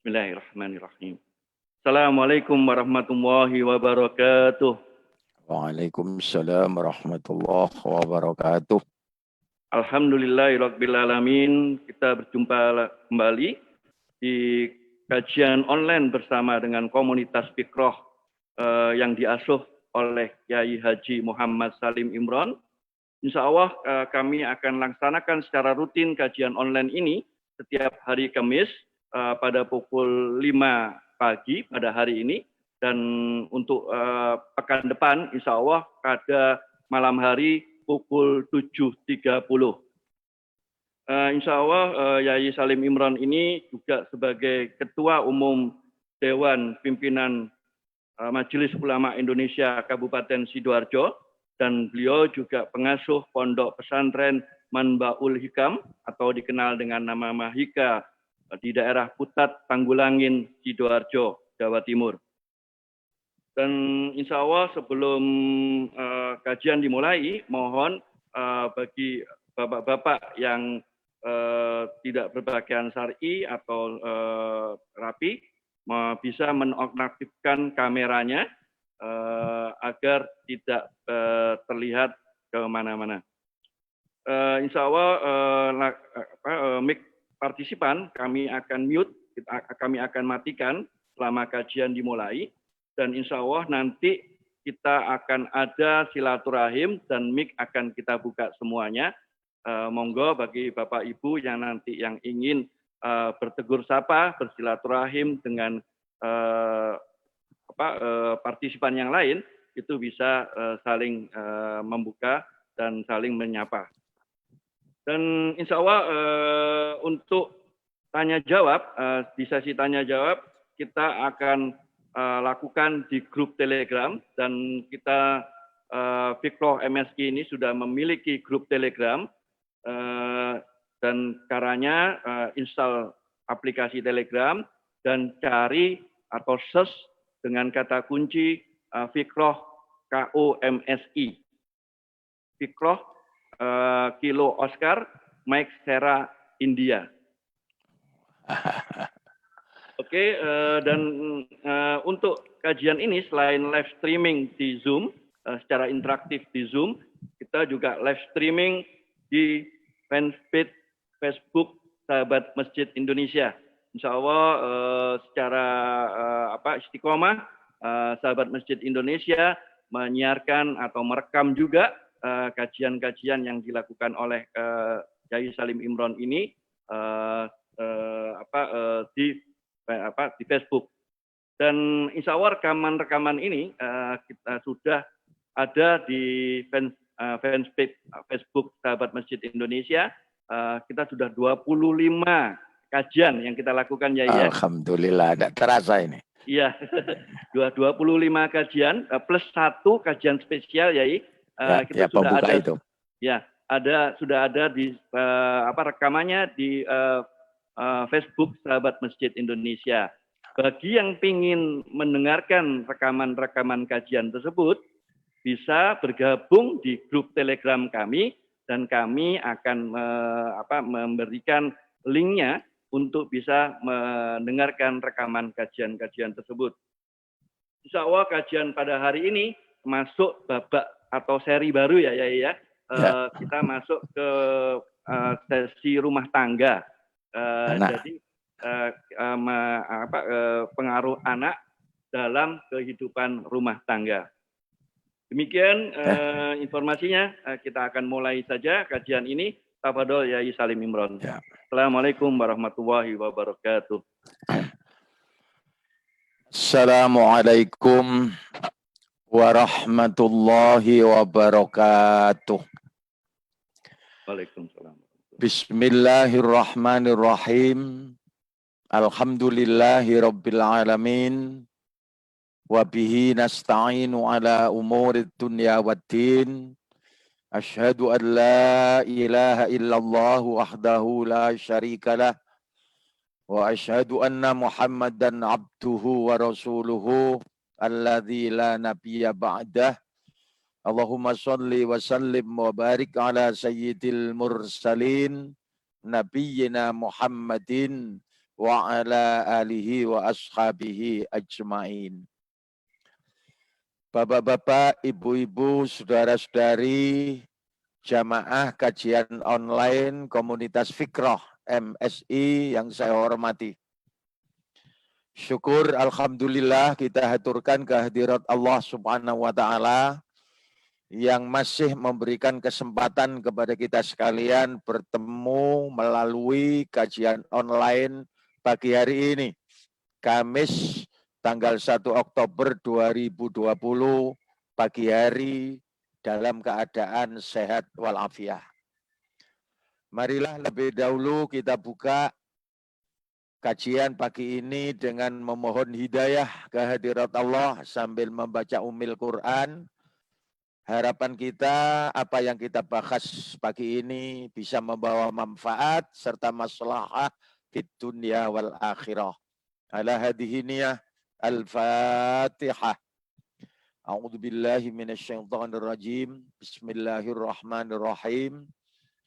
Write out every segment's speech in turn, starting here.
Bismillahirrahmanirrahim. Assalamualaikum warahmatullahi wabarakatuh. Waalaikumsalam warahmatullahi wabarakatuh. Alhamdulillahirabbil alamin. Kita berjumpa kembali di kajian online bersama dengan komunitas Fikroh yang diasuh oleh Kiai Haji Muhammad Salim Imron. Insya Allah kami akan laksanakan secara rutin kajian online ini setiap hari Kamis pada pukul 5 pagi pada hari ini. Dan untuk pekan depan insya Allah pada malam hari pukul 7.30. Insya Allah Yai Salim Imron ini juga sebagai Ketua Umum Dewan Pimpinan Majelis Ulama Indonesia Kabupaten Sidoarjo, dan beliau juga pengasuh Pondok Pesantren Manbaul Hikam atau dikenal dengan nama Mahika di daerah Putat, Tanggulangin, Sidoarjo, Jawa Timur. Dan insya Allah sebelum kajian dimulai, mohon bagi bapak-bapak yang tidak berpakaian syar'i atau rapi bisa menonaktifkan kameranya agar tidak terlihat kemana-mana. Insya Allah mic partisipan kami akan mute, kami akan matikan selama kajian dimulai, dan insya Allah nanti kita akan ada silaturahim dan mic akan kita buka semuanya. Monggo bagi Bapak Ibu yang nanti yang ingin bertegur sapa, bersilaturahim dengan partisipan yang lain, itu bisa saling membuka dan saling menyapa. Dan insya Allah untuk tanya jawab, di sesi tanya jawab kita akan lakukan di grup Telegram, dan kita Fikroh MSI ini sudah memiliki grup Telegram, dan caranya install aplikasi Telegram dan cari atau search dengan kata kunci Fikroh KOMSI. Fikroh Kilo Oscar Mike Sierra India. Oke, dan untuk kajian ini selain live streaming di Zoom, secara interaktif di Zoom, kita juga live streaming di fanpage Facebook Sahabat Masjid Indonesia. Insya Allah secara istiqomah Sahabat Masjid Indonesia menyiarkan atau merekam juga kajian-kajian yang dilakukan oleh Kiai Salim Imron ini di Facebook. Dan insya Allah rekaman-rekaman ini kita sudah ada di fanpage Facebook Sahabat Masjid Indonesia. Kita sudah 25 kajian yang kita lakukan ya. Alhamdulillah, tidak terasa ini. Iya, 25 kajian plus 1 kajian spesial ya. Kita sudah ada itu. Ya, sudah ada di rekamannya di Facebook Sahabat Masjid Indonesia. Bagi yang ingin mendengarkan rekaman-rekaman kajian tersebut, bisa bergabung di grup Telegram kami, dan kami akan memberikan linknya untuk bisa mendengarkan rekaman kajian-kajian tersebut. Insya Allah kajian pada hari ini masuk babak atau seri baru ya. Kita masuk ke sesi rumah tangga. Jadi pengaruh anak dalam kehidupan rumah tangga. Demikian informasinya, kita akan mulai saja kajian ini. Tafadhol Yai Salim Imron. Ya. Assalamualaikum warahmatullahi wabarakatuh. Assalamualaikum warahmatullahi wabarakatuh. Waalaikumsalam. Bismillahirrahmanirrahim. Alhamdulillahi rabbil alamin. Wa bihi nasta'inu ala umurid dunya waddin. Asyhadu an la ilaha illallah wahdahu la syarika lah. Wa asyhadu anna Muhammadan abduhu wa rasuluhu alladzi la nabiyya ba'dah. Allahumma shalli wa sallim wa barik ala sayyidil mursalin nabiyyina Muhammadin wa ala alihi wa ashabihi ajma'in. Bapak-bapak, ibu-ibu, saudara-saudari, jamaah kajian online komunitas Fikrah MSI yang saya hormati. Syukur alhamdulillah kita haturkan kehadirat Allah Subhanahu wa taala yang masih memberikan kesempatan kepada kita sekalian bertemu melalui kajian online pagi hari ini, Kamis tanggal 1 Oktober 2020 pagi hari dalam keadaan sehat walafiat. Marilah lebih dahulu kita buka kajian pagi ini dengan memohon hidayah kehadirat Allah sambil membaca Ummul Quran. Harapan kita apa yang kita bahas pagi ini bisa membawa manfaat serta maslahah di dunia wal akhirah. Ala hadhihi niyah al-Fatihah. A'udzu billahi minasyaitonir rajim. Bismillahirrahmanirrahim.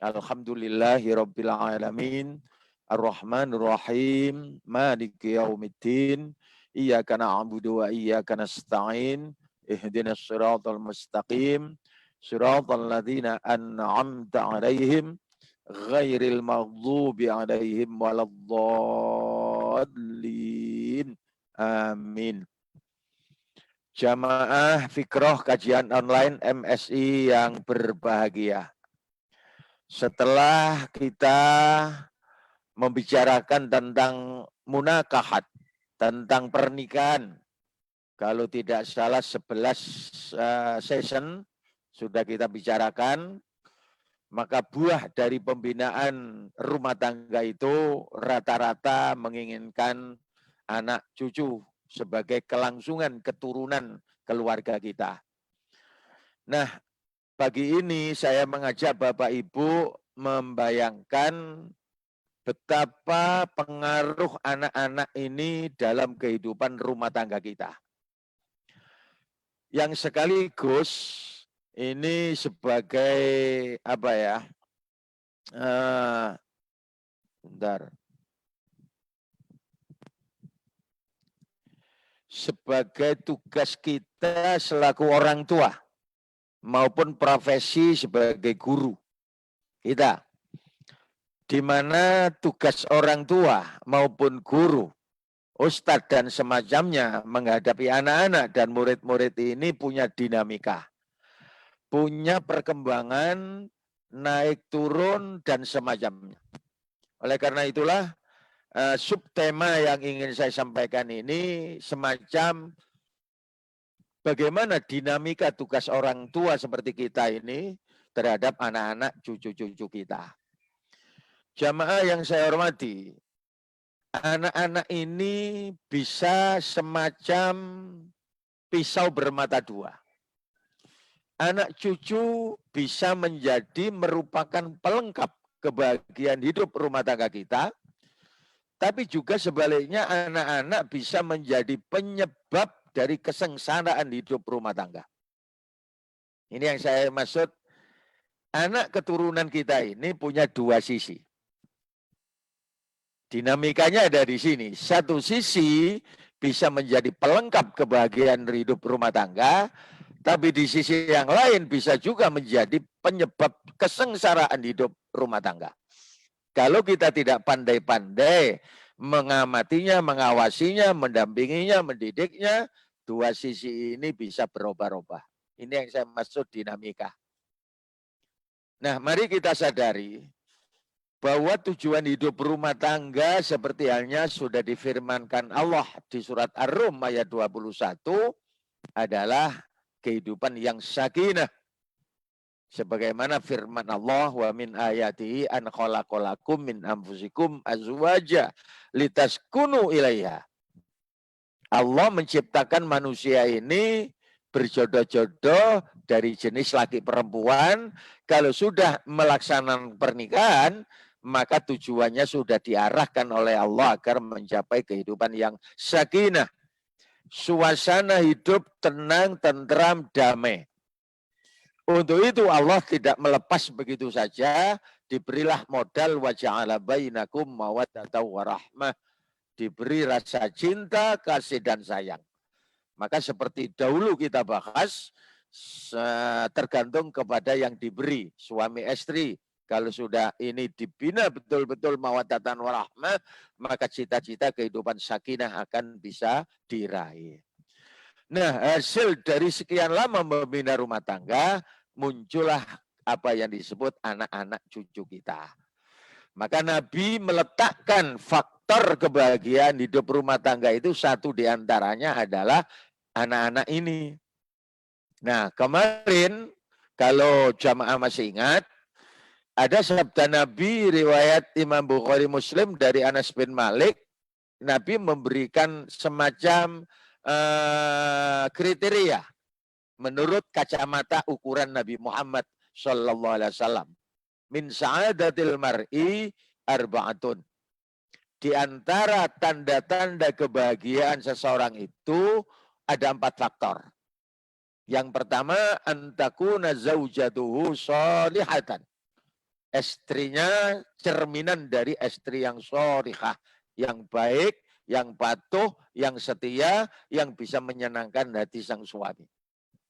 Alhamdulillahirabbil alamin. Ar-Rahmanir Rahim. Maliki yaumiddin. Iyyaka na'budu wa iyyaka nasta'in. Ihdinas siratal mustaqim. Siratal ladzina an'amta 'alaihim ghairil maghdubi 'alaihim waladdallin. Amin. Jamaah Fikrah kajian online MSI yang berbahagia. Setelah kita membicarakan tentang munakahat, tentang pernikahan, kalau tidak salah 11 session sudah kita bicarakan, maka buah dari pembinaan rumah tangga itu rata-rata menginginkan anak cucu sebagai kelangsungan keturunan keluarga kita. Nah, pagi ini saya mengajak Bapak Ibu membayangkan betapa pengaruh anak-anak ini dalam kehidupan rumah tangga kita. Yang sekaligus ini sebagai apa ya? Sebagai tugas kita selaku orang tua maupun profesi sebagai guru kita, di mana tugas orang tua maupun guru, ustadz dan semacamnya menghadapi anak-anak dan murid-murid ini punya dinamika, punya perkembangan naik turun dan semacamnya. Oleh karena itulah subtema yang ingin saya sampaikan ini semacam bagaimana dinamika tugas orang tua seperti kita ini terhadap anak-anak cucu-cucu kita. Jamaah yang saya hormati, anak-anak ini bisa semacam pisau bermata dua. Anak cucu bisa menjadi merupakan pelengkap kebahagiaan hidup rumah tangga kita, tapi juga sebaliknya anak-anak bisa menjadi penyebab dari kesengsaraan hidup rumah tangga. Ini yang saya maksud, anak keturunan kita ini punya dua sisi. Dinamikanya ada di sini. Satu sisi bisa menjadi pelengkap kebahagiaan hidup rumah tangga, tapi di sisi yang lain bisa juga menjadi penyebab kesengsaraan hidup rumah tangga. Kalau kita tidak pandai-pandai mengamatinya, mengawasinya, mendampinginya, mendidiknya, dua sisi ini bisa berubah-ubah. Ini yang saya maksud dinamika. Nah, mari kita sadari bahwa tujuan hidup rumah tangga seperti halnya sudah difirmankan Allah di surat Ar-Rum ayat 21 adalah kehidupan yang sakinah. Sebagaimana firman Allah, wa min ayatihi an khalaqalakum min anfusikum azwaja litaskunu ilaiha. Allah menciptakan manusia ini berjodoh-jodoh dari jenis laki perempuan. Kalau sudah melaksanakan pernikahan, maka tujuannya sudah diarahkan oleh Allah agar mencapai kehidupan yang sakinah. Suasana hidup tenang, tentram, damai. Untuk itu Allah tidak melepas begitu saja, diberilah modal wa ja'ala bainakum mawaddatan wa rahmah. diberi rasa cinta, kasih, dan sayang. Maka seperti dahulu kita bahas, tergantung kepada yang diberi, suami istri. Kalau sudah ini dibina betul-betul mawaddatan warahmah, maka cita-cita kehidupan sakinah akan bisa diraih. Nah, hasil dari sekian lama membina rumah tangga, muncullah apa yang disebut anak-anak cucu kita. Maka Nabi meletakkan faktor kebahagiaan hidup rumah tangga itu, satu diantaranya adalah anak-anak ini. Nah, kemarin kalau jamaah masih ingat, ada sabda Nabi riwayat Imam Bukhari Muslim dari Anas bin Malik. Nabi memberikan semacam kriteria menurut kacamata ukuran Nabi Muhammad Sallallahu Alaihi Wasallam. Min sa'adatil mar'i arba'atun. Di antara tanda-tanda kebahagiaan seseorang itu ada 4 faktor. Yang pertama, antakuna zaujatuhu sholihatan. Istrinya cerminan dari istri yang sholihah, yang baik, yang patuh, yang setia, yang bisa menyenangkan hati sang suami.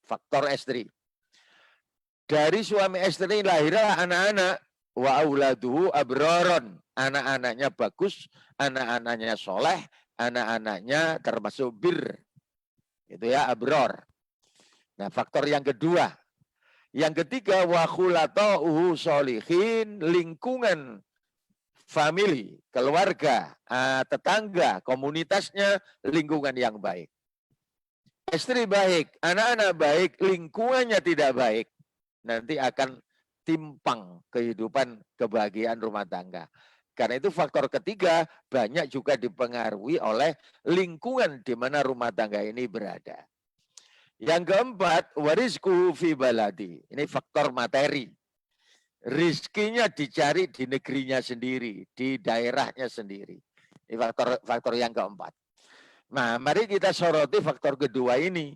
Faktor istri. Dari suami istri lahirlah anak-anak, wa auladuhu abroron. Anak-anaknya bagus, anak-anaknya soleh, anak-anaknya termasuk bir. Itu ya, abror. Nah, faktor yang kedua. Yang ketiga, wa khulata'uhu sholihin, lingkungan family, keluarga, tetangga, komunitasnya, lingkungan yang baik. Istri baik, anak-anak baik, lingkungannya tidak baik, nanti akan timpang kehidupan kebahagiaan rumah tangga. Karena itu faktor ketiga banyak juga dipengaruhi oleh lingkungan di mana rumah tangga ini berada. Yang keempat, warizquhu fi baladi. Ini faktor materi. Rizkinya dicari di negerinya sendiri, di daerahnya sendiri. Ini faktor yang keempat. Nah, mari kita soroti faktor kedua ini.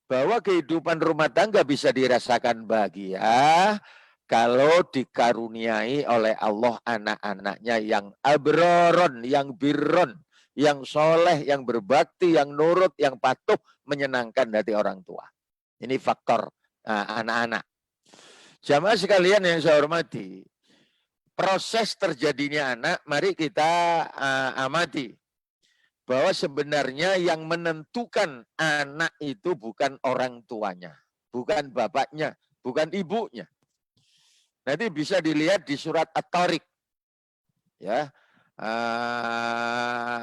Bahwa kehidupan rumah tangga bisa dirasakan bahagia kalau dikaruniai oleh Allah anak-anaknya yang abroron, yang birron, yang soleh, yang berbakti, yang nurut, yang patuh, menyenangkan hati orang tua. Ini faktor anak-anak. Jamaah sekalian yang saya hormati, proses terjadinya anak, mari kita amati. Bahwa sebenarnya yang menentukan anak itu bukan orang tuanya, bukan bapaknya, bukan ibunya. Nanti bisa dilihat di surat At-Tariq. Ya.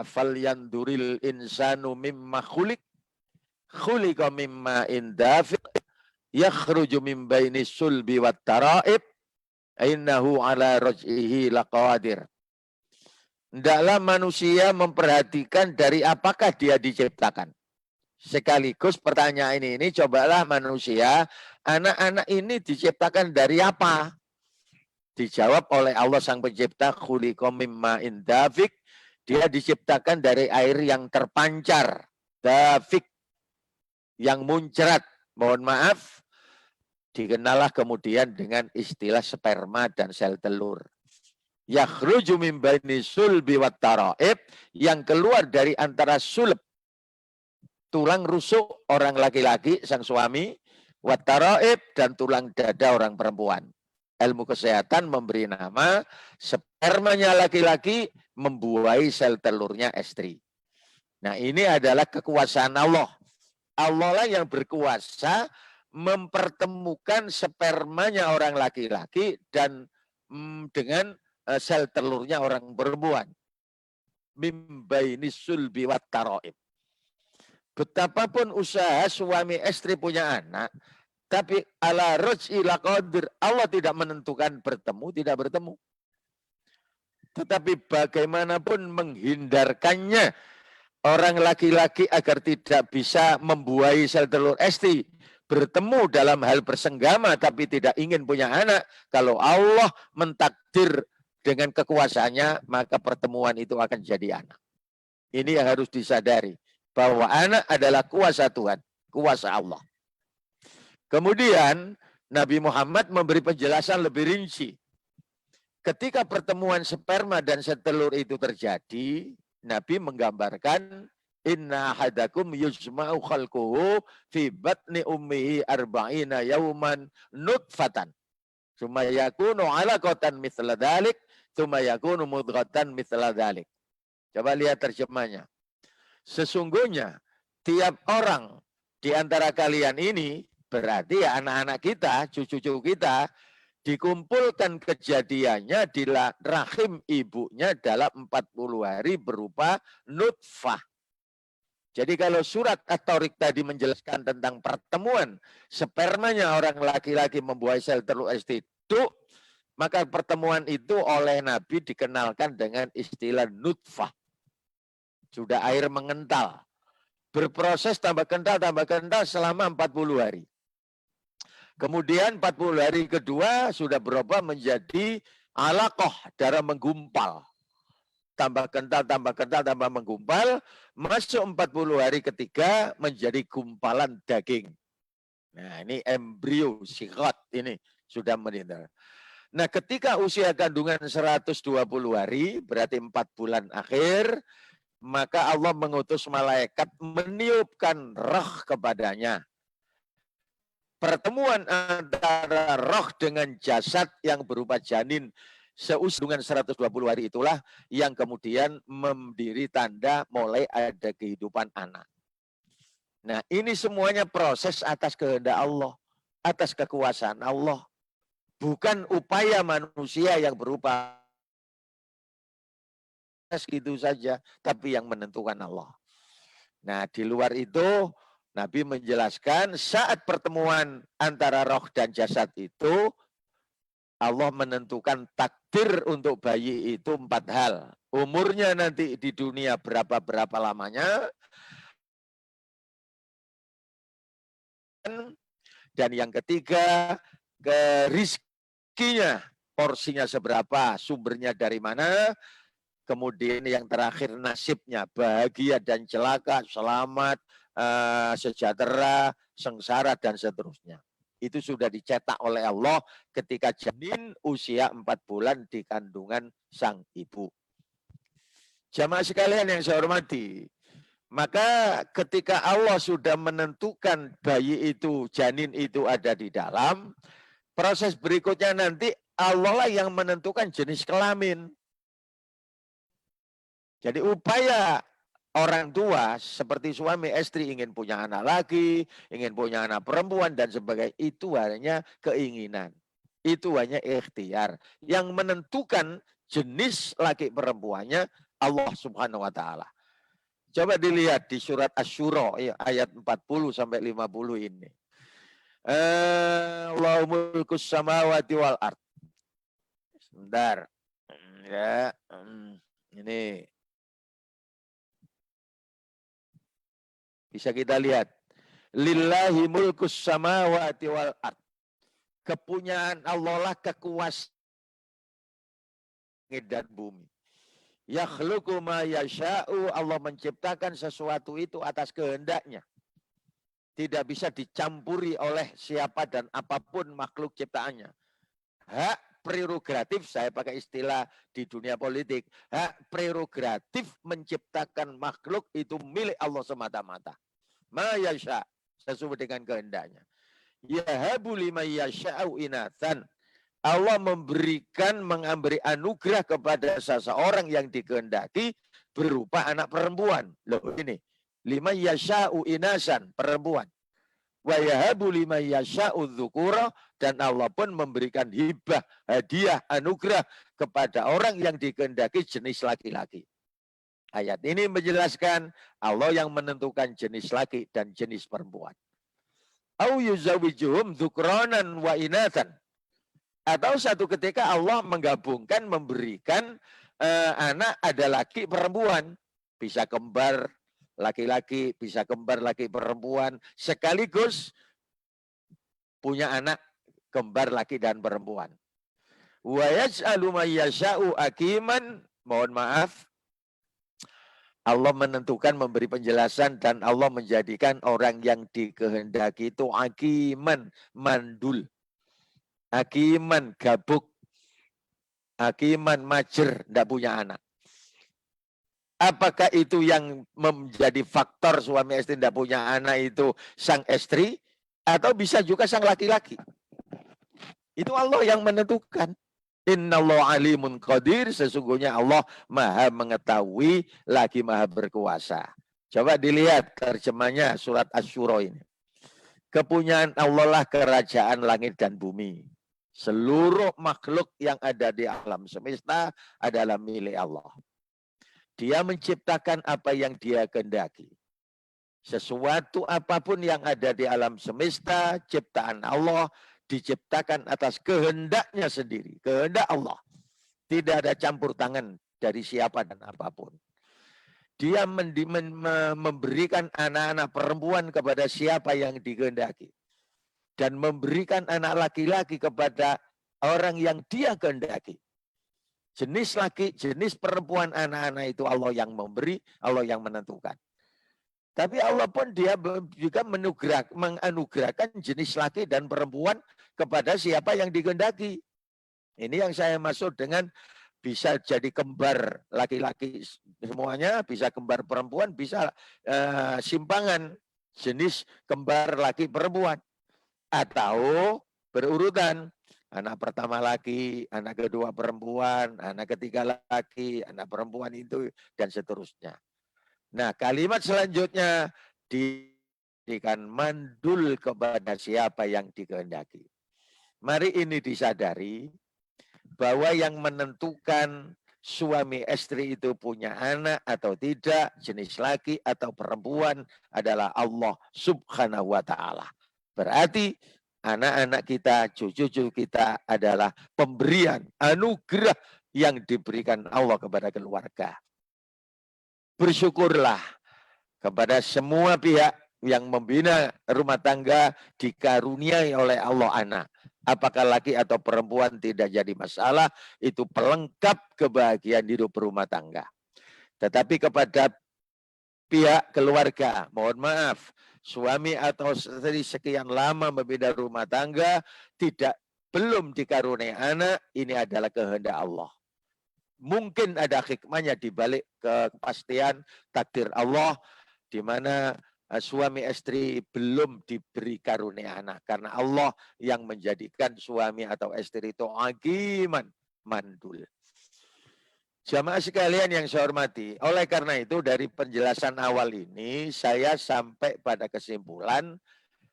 Falyanduril insanu mimma khuliq, khuliqa mimma indafiq, yakhruju min baini sulbi wat tara'ib, innahu ala raj'ihi laqadir. Hendaklah manusia memperhatikan dari apakah dia diciptakan. Sekaligus pertanyaan ini cobalah manusia, anak-anak ini diciptakan dari apa? Dijawab oleh Allah Sang Pencipta, khuliqa mimma indafik. Dia diciptakan dari air yang terpancar, dafik, yang muncrat. Mohon maaf, dikenallah kemudian dengan istilah sperma dan sel telur. Yakhruju min baini sulbi wat tara'ib, yang keluar dari antara sulb, tulang rusuk orang laki-laki sang suami, wat tara'ib, dan tulang dada orang perempuan. Ilmu kesehatan memberi nama spermanya laki-laki membuahi sel telurnya istri. Nah, ini adalah kekuasaan Allah. Allah lah yang berkuasa mempertemukan spermanya orang laki-laki dan dengan sel telurnya orang perempuan. Mimbaini sulbi wat tara'ib. Betapapun usaha suami istri punya anak, tapi ala raj'i laqadir, Allah tidak menentukan bertemu, tidak bertemu. Tetapi bagaimanapun menghindarkannya orang laki-laki agar tidak bisa membuahi sel telur istri, bertemu dalam hal bersenggama tapi tidak ingin punya anak, kalau Allah mentakdir dengan kekuasaannya, maka pertemuan itu akan jadi anak. Ini yang harus disadari, bahwa anak adalah kuasa Tuhan, kuasa Allah. Kemudian Nabi Muhammad memberi penjelasan lebih rinci. Ketika pertemuan sperma dan sel telur itu terjadi, Nabi menggambarkan inna ahadakum yujma'u khalquhu fi batni ummihi arba'ina yauman nutfatan. Tsumma yakunu 'alaqatan mithla dzalik, tsumma yakunu mudghatan mithla dzalik. Coba lihat terjemahnya. Sesungguhnya tiap orang di antara kalian ini berarti ya anak-anak kita, cucu-cucu kita dikumpulkan kejadiannya di rahim ibunya dalam 40 hari berupa nutfah. Jadi kalau surat At-Tariq tadi menjelaskan tentang pertemuan spermanya orang laki-laki membuat sel telur itu, maka pertemuan itu oleh Nabi dikenalkan dengan istilah nutfah. Sudah air mengental. Berproses tambah kental selama 40 hari. Kemudian 40 hari kedua sudah berubah menjadi alaqah, darah menggumpal. Tambah kental, tambah menggumpal. Masuk 40 hari ketiga menjadi gumpalan daging. Nah ini embrio, sigot ini sudah meninggal. Nah ketika usia kandungan 120 hari, berarti 4 bulan akhir, maka Allah mengutus malaikat meniupkan roh kepadanya. Pertemuan antara roh dengan jasad yang berupa janin seusia dengan 120 hari itulah yang kemudian memberi tanda mulai ada kehidupan anak. Nah ini semuanya proses atas kehendak Allah, atas kekuasaan Allah. Bukan upaya manusia yang berupa gitu saja, tapi yang menentukan Allah. Nah di luar itu Nabi menjelaskan saat pertemuan antara roh dan jasad itu Allah menentukan takdir untuk bayi itu 4 hal. Umurnya nanti di dunia berapa lamanya. Dan yang ketiga, rizkinya, porsinya seberapa, sumbernya dari mana. Kemudian yang terakhir nasibnya, bahagia dan celaka, selamat, sejahtera, sengsara, dan seterusnya. Itu sudah dicetak oleh Allah ketika janin usia 4 bulan di kandungan sang ibu. Jamaah sekalian yang saya hormati, maka ketika Allah sudah menentukan bayi itu, janin itu ada di dalam, proses berikutnya nanti Allah lah yang menentukan jenis kelamin. Jadi upaya orang tua seperti suami istri ingin punya anak laki, ingin punya anak perempuan dan sebagainya, itu hanya keinginan. Itu hanya ikhtiar. Yang menentukan jenis laki perempuannya Allah Subhanahu wa taala. Coba dilihat di surat Asy-Syura ayat 40 sampai 50 ini. Allahumul mulkus samawati wal ard. Sebentar. Ya, ini bisa kita lihat. Lillahi mulkus samawati wal ard. Kepunyaan Allah lah kekuasaan dan bumi. Yakhluqu ma yasha'u, Allah menciptakan sesuatu itu atas kehendaknya. Tidak bisa dicampuri oleh siapa dan apapun makhluk ciptaannya. Hak prerogatif, saya pakai istilah di dunia politik, hak prerogatif menciptakan makhluk itu milik Allah semata-mata. Ma yasha, sesuai dengan kehendaknya. Yahabu liman yasha'u inathan. Allah mengambil anugerah kepada seseorang yang dikehendaki berupa anak perempuan. Loh ini, liman yasha'u inasan, perempuan. Wa yahabu liman yasha'u dzukura, dan Allah pun memberikan hibah, hadiah, anugerah kepada orang yang dikehendaki jenis laki-laki. Ayat ini menjelaskan Allah yang menentukan jenis laki dan jenis perempuan. Au yuzawijuhum dzukranan wa inatsan. Atau satu ketika Allah menggabungkan, memberikan anak ada laki perempuan. Bisa kembar laki-laki, bisa kembar laki perempuan. Sekaligus punya anak kembar laki dan perempuan. Wa yaj'alu may yasha'u aqiman, mohon maaf. Allah menentukan, memberi penjelasan, dan Allah menjadikan orang yang dikehendaki itu aqiman, mandul. Hakiman gabuk, hakiman majer, tidak punya anak. Apakah itu yang menjadi faktor suami istri tidak punya anak itu sang istri, atau bisa juga sang laki-laki? Itu Allah yang menentukan. Innallaha alimun qadir, sesungguhnya Allah maha mengetahui lagi maha berkuasa. Coba dilihat terjemahnya surat Asy-Syura ini. Kepunyaan Allah lah kerajaan langit dan bumi. Seluruh makhluk yang ada di alam semesta adalah milik Allah. Dia menciptakan apa yang dia kehendaki. Sesuatu apapun yang ada di alam semesta, ciptaan Allah, diciptakan atas kehendaknya sendiri. Kehendak Allah. Tidak ada campur tangan dari siapa dan apapun. Dia memberikan anak-anak perempuan kepada siapa yang dikehendaki. Dan memberikan anak laki-laki kepada orang yang dia kehendaki. Jenis laki, jenis perempuan anak-anak itu Allah yang memberi, Allah yang menentukan. Tapi Allah pun dia juga menganugerahkan jenis laki dan perempuan kepada siapa yang dikehendaki. Ini yang saya maksud dengan bisa jadi kembar laki-laki semuanya, bisa kembar perempuan, bisa simpangan jenis kembar laki perempuan. Atau berurutan. Anak pertama laki, anak kedua perempuan, anak ketiga laki, anak perempuan itu, dan seterusnya. Nah, kalimat selanjutnya diberikan mandul kepada siapa yang dikehendaki. Mari ini disadari bahwa yang menentukan suami istri itu punya anak atau tidak, jenis laki atau perempuan adalah Allah Subhanahu wa Ta'ala. Berarti anak-anak kita, cucu-cucu kita adalah pemberian anugerah yang diberikan Allah kepada keluarga. Bersyukurlah kepada semua pihak yang membina rumah tangga dikaruniai oleh Allah anak. Apakah laki atau perempuan tidak jadi masalah, itu pelengkap kebahagiaan hidup rumah tangga. Tetapi kepada pihak keluarga, mohon maaf, suami atau istri sekian lama membina rumah tangga, belum dikaruniai anak, ini adalah kehendak Allah. Mungkin ada hikmahnya di balik kepastian takdir Allah, di mana suami istri belum diberi karunia anak. Karena Allah yang menjadikan suami atau istri itu agiman, mandul. Jamaah sekalian yang saya hormati, oleh karena itu dari penjelasan awal ini saya sampai pada kesimpulan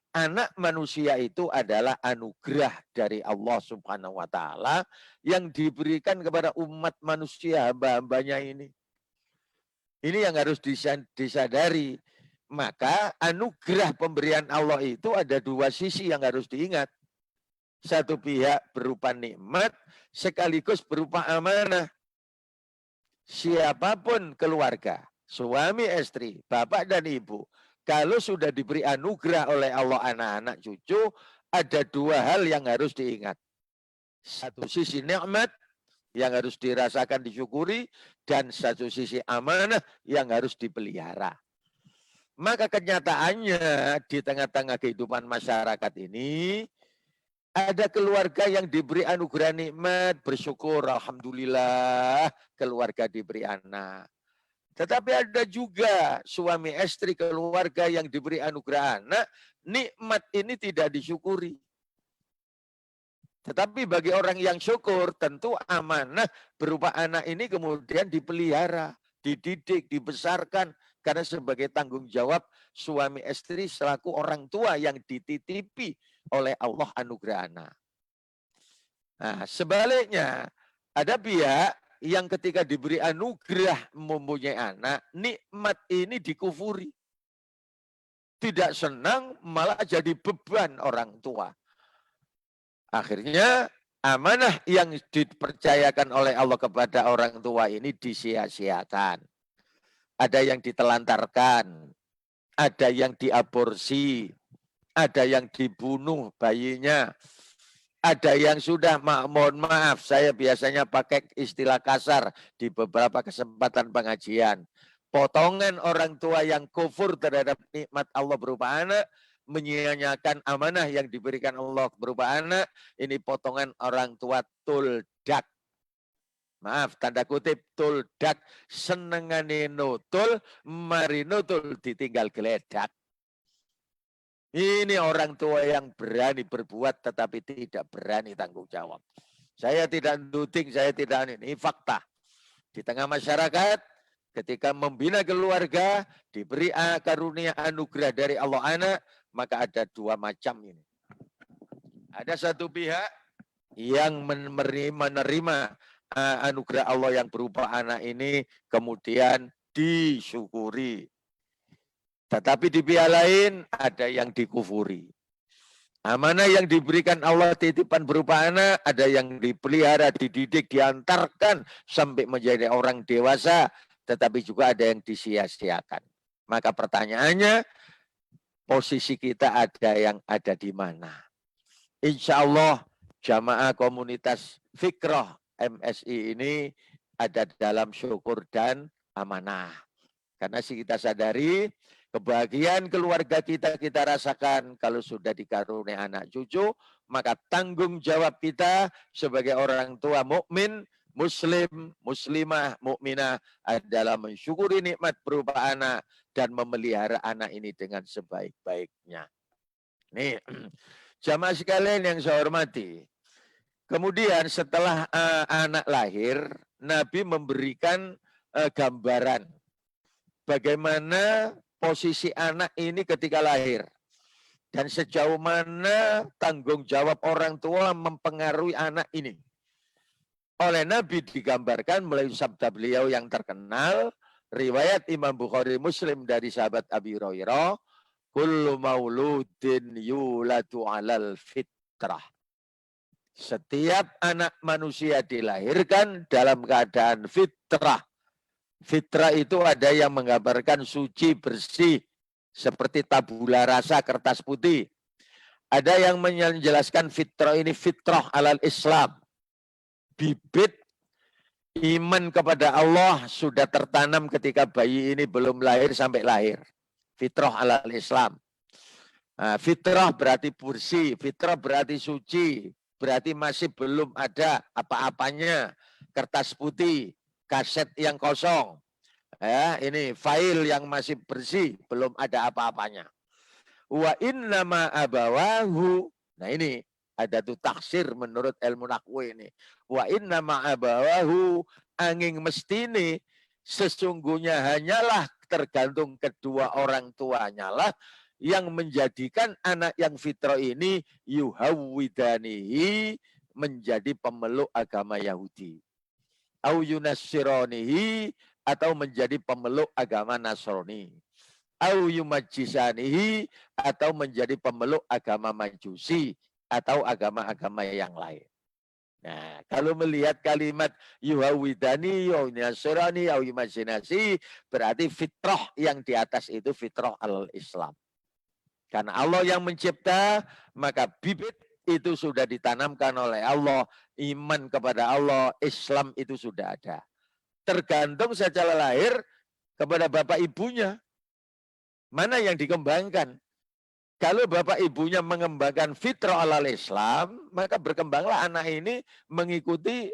anak manusia itu adalah anugerah dari Allah Subhanahu wa Ta'ala yang diberikan kepada umat manusia hamba-hambanya ini. Ini yang harus disadari. Maka anugerah pemberian Allah itu ada dua sisi yang harus diingat. Satu pihak berupa nikmat sekaligus berupa amanah. Siapapun keluarga, suami istri, bapak dan ibu, kalau sudah diberi anugerah oleh Allah anak-anak cucu, ada dua hal yang harus diingat. Satu sisi nikmat yang harus dirasakan disyukuri, dan satu sisi amanah yang harus dipelihara. Maka kenyataannya di tengah-tengah kehidupan masyarakat ini, ada keluarga yang diberi anugerah nikmat, bersyukur, alhamdulillah, keluarga diberi anak. Tetapi ada juga suami istri keluarga yang diberi anugerah anak, nikmat ini tidak disyukuri. Tetapi bagi orang yang syukur, tentu amanah berupa anak ini kemudian dipelihara, dididik, dibesarkan. Karena sebagai tanggung jawab suami istri selaku orang tua yang dititipi oleh Allah anugerah anak. Nah, sebaliknya ada pihak yang ketika diberi anugerah mempunyai anak, nikmat ini dikufuri. Tidak senang, malah jadi beban orang tua. Akhirnya amanah yang dipercayakan oleh Allah kepada orang tua ini disia-siakan. Ada yang ditelantarkan, ada yang diaborsi, ada yang dibunuh bayinya, ada yang sudah, mohon maaf, saya biasanya pakai istilah kasar di beberapa kesempatan pengajian. Potongan orang tua yang kufur terhadap nikmat Allah berupa anak, menyia-nyiakan amanah yang diberikan Allah berupa anak, ini potongan orang tua tuldak. Maaf, tanda kutip, tuldak senengane nutul, mari nutul ditinggal geledak. Ini orang tua yang berani berbuat tetapi tidak berani tanggung jawab. Saya tidak nuding, saya tidak ini fakta. Di tengah masyarakat, ketika membina keluarga, diberi karunia anugerah dari Allah anak, maka ada dua macam ini. Ada satu pihak yang menerima anugerah Allah yang berupa anak ini, kemudian disyukuri. Tetapi di pihak lain ada yang dikufuri. Amanah yang diberikan Allah titipan berupa anak, ada yang dipelihara, dididik, diantarkan sampai menjadi orang dewasa, tetapi juga ada yang disia-siakan. Maka pertanyaannya, posisi kita ada di mana? Insya Allah jamaah komunitas Fikrah MSI ini ada dalam syukur dan amanah. Karena kita sadari kebahagiaan keluarga kita rasakan kalau sudah dikaruniai anak cucu, maka tanggung jawab kita sebagai orang tua mukmin, muslim, muslimah, mukminah adalah mensyukuri nikmat berupa anak dan memelihara anak ini dengan sebaik-baiknya. Nih, jamaah sekalian yang saya hormati. Kemudian setelah anak lahir, Nabi memberikan gambaran bagaimana posisi anak ini ketika lahir. Dan sejauh mana tanggung jawab orang tua mempengaruhi anak ini. Oleh Nabi digambarkan melalui sabda beliau yang terkenal, riwayat Imam Bukhari Muslim dari sahabat Abi Hurairah, kullu mauludin yuladu alal fitrah. Setiap anak manusia dilahirkan dalam keadaan fitrah. Fitrah itu ada yang menggambarkan suci, bersih, seperti tabula rasa kertas putih. Ada yang menjelaskan fitrah ini fitrah alal Islam. Bibit iman kepada Allah sudah tertanam ketika bayi ini belum lahir sampai lahir. Fitrah alal Islam. Nah, fitrah berarti bersih, fitrah berarti suci, berarti masih belum ada apa-apanya. Kertas putih, kaset yang kosong, ya ini file yang masih bersih, belum ada apa-apanya. Wa innama abawahu, nah ini ada tuh taksir menurut ilmu nahwu ini. Wa innama abawahu, angin mestine sesungguhnya hanyalah tergantung kedua orang tuanya lah yang menjadikan anak yang fitrah ini yuhawwidanihi, menjadi pemeluk agama Yahudi. Au yunassironihi, atau menjadi pemeluk agama Nasrani. Au yumajjisanihi, atau menjadi pemeluk agama Majusi atau agama-agama yang lain. Nah, kalau melihat kalimat yuhawidani, yunassirani, au yumajjinasi, berarti fitrah yang di atas itu fitrah al-Islam. Karena Allah yang mencipta, maka bibit itu sudah ditanamkan oleh Allah. Iman kepada Allah, Islam itu sudah ada. Tergantung secara lahir kepada bapak ibunya. Mana yang dikembangkan? Kalau bapak ibunya mengembangkan fitrah alal Islam, maka berkembanglah anak ini mengikuti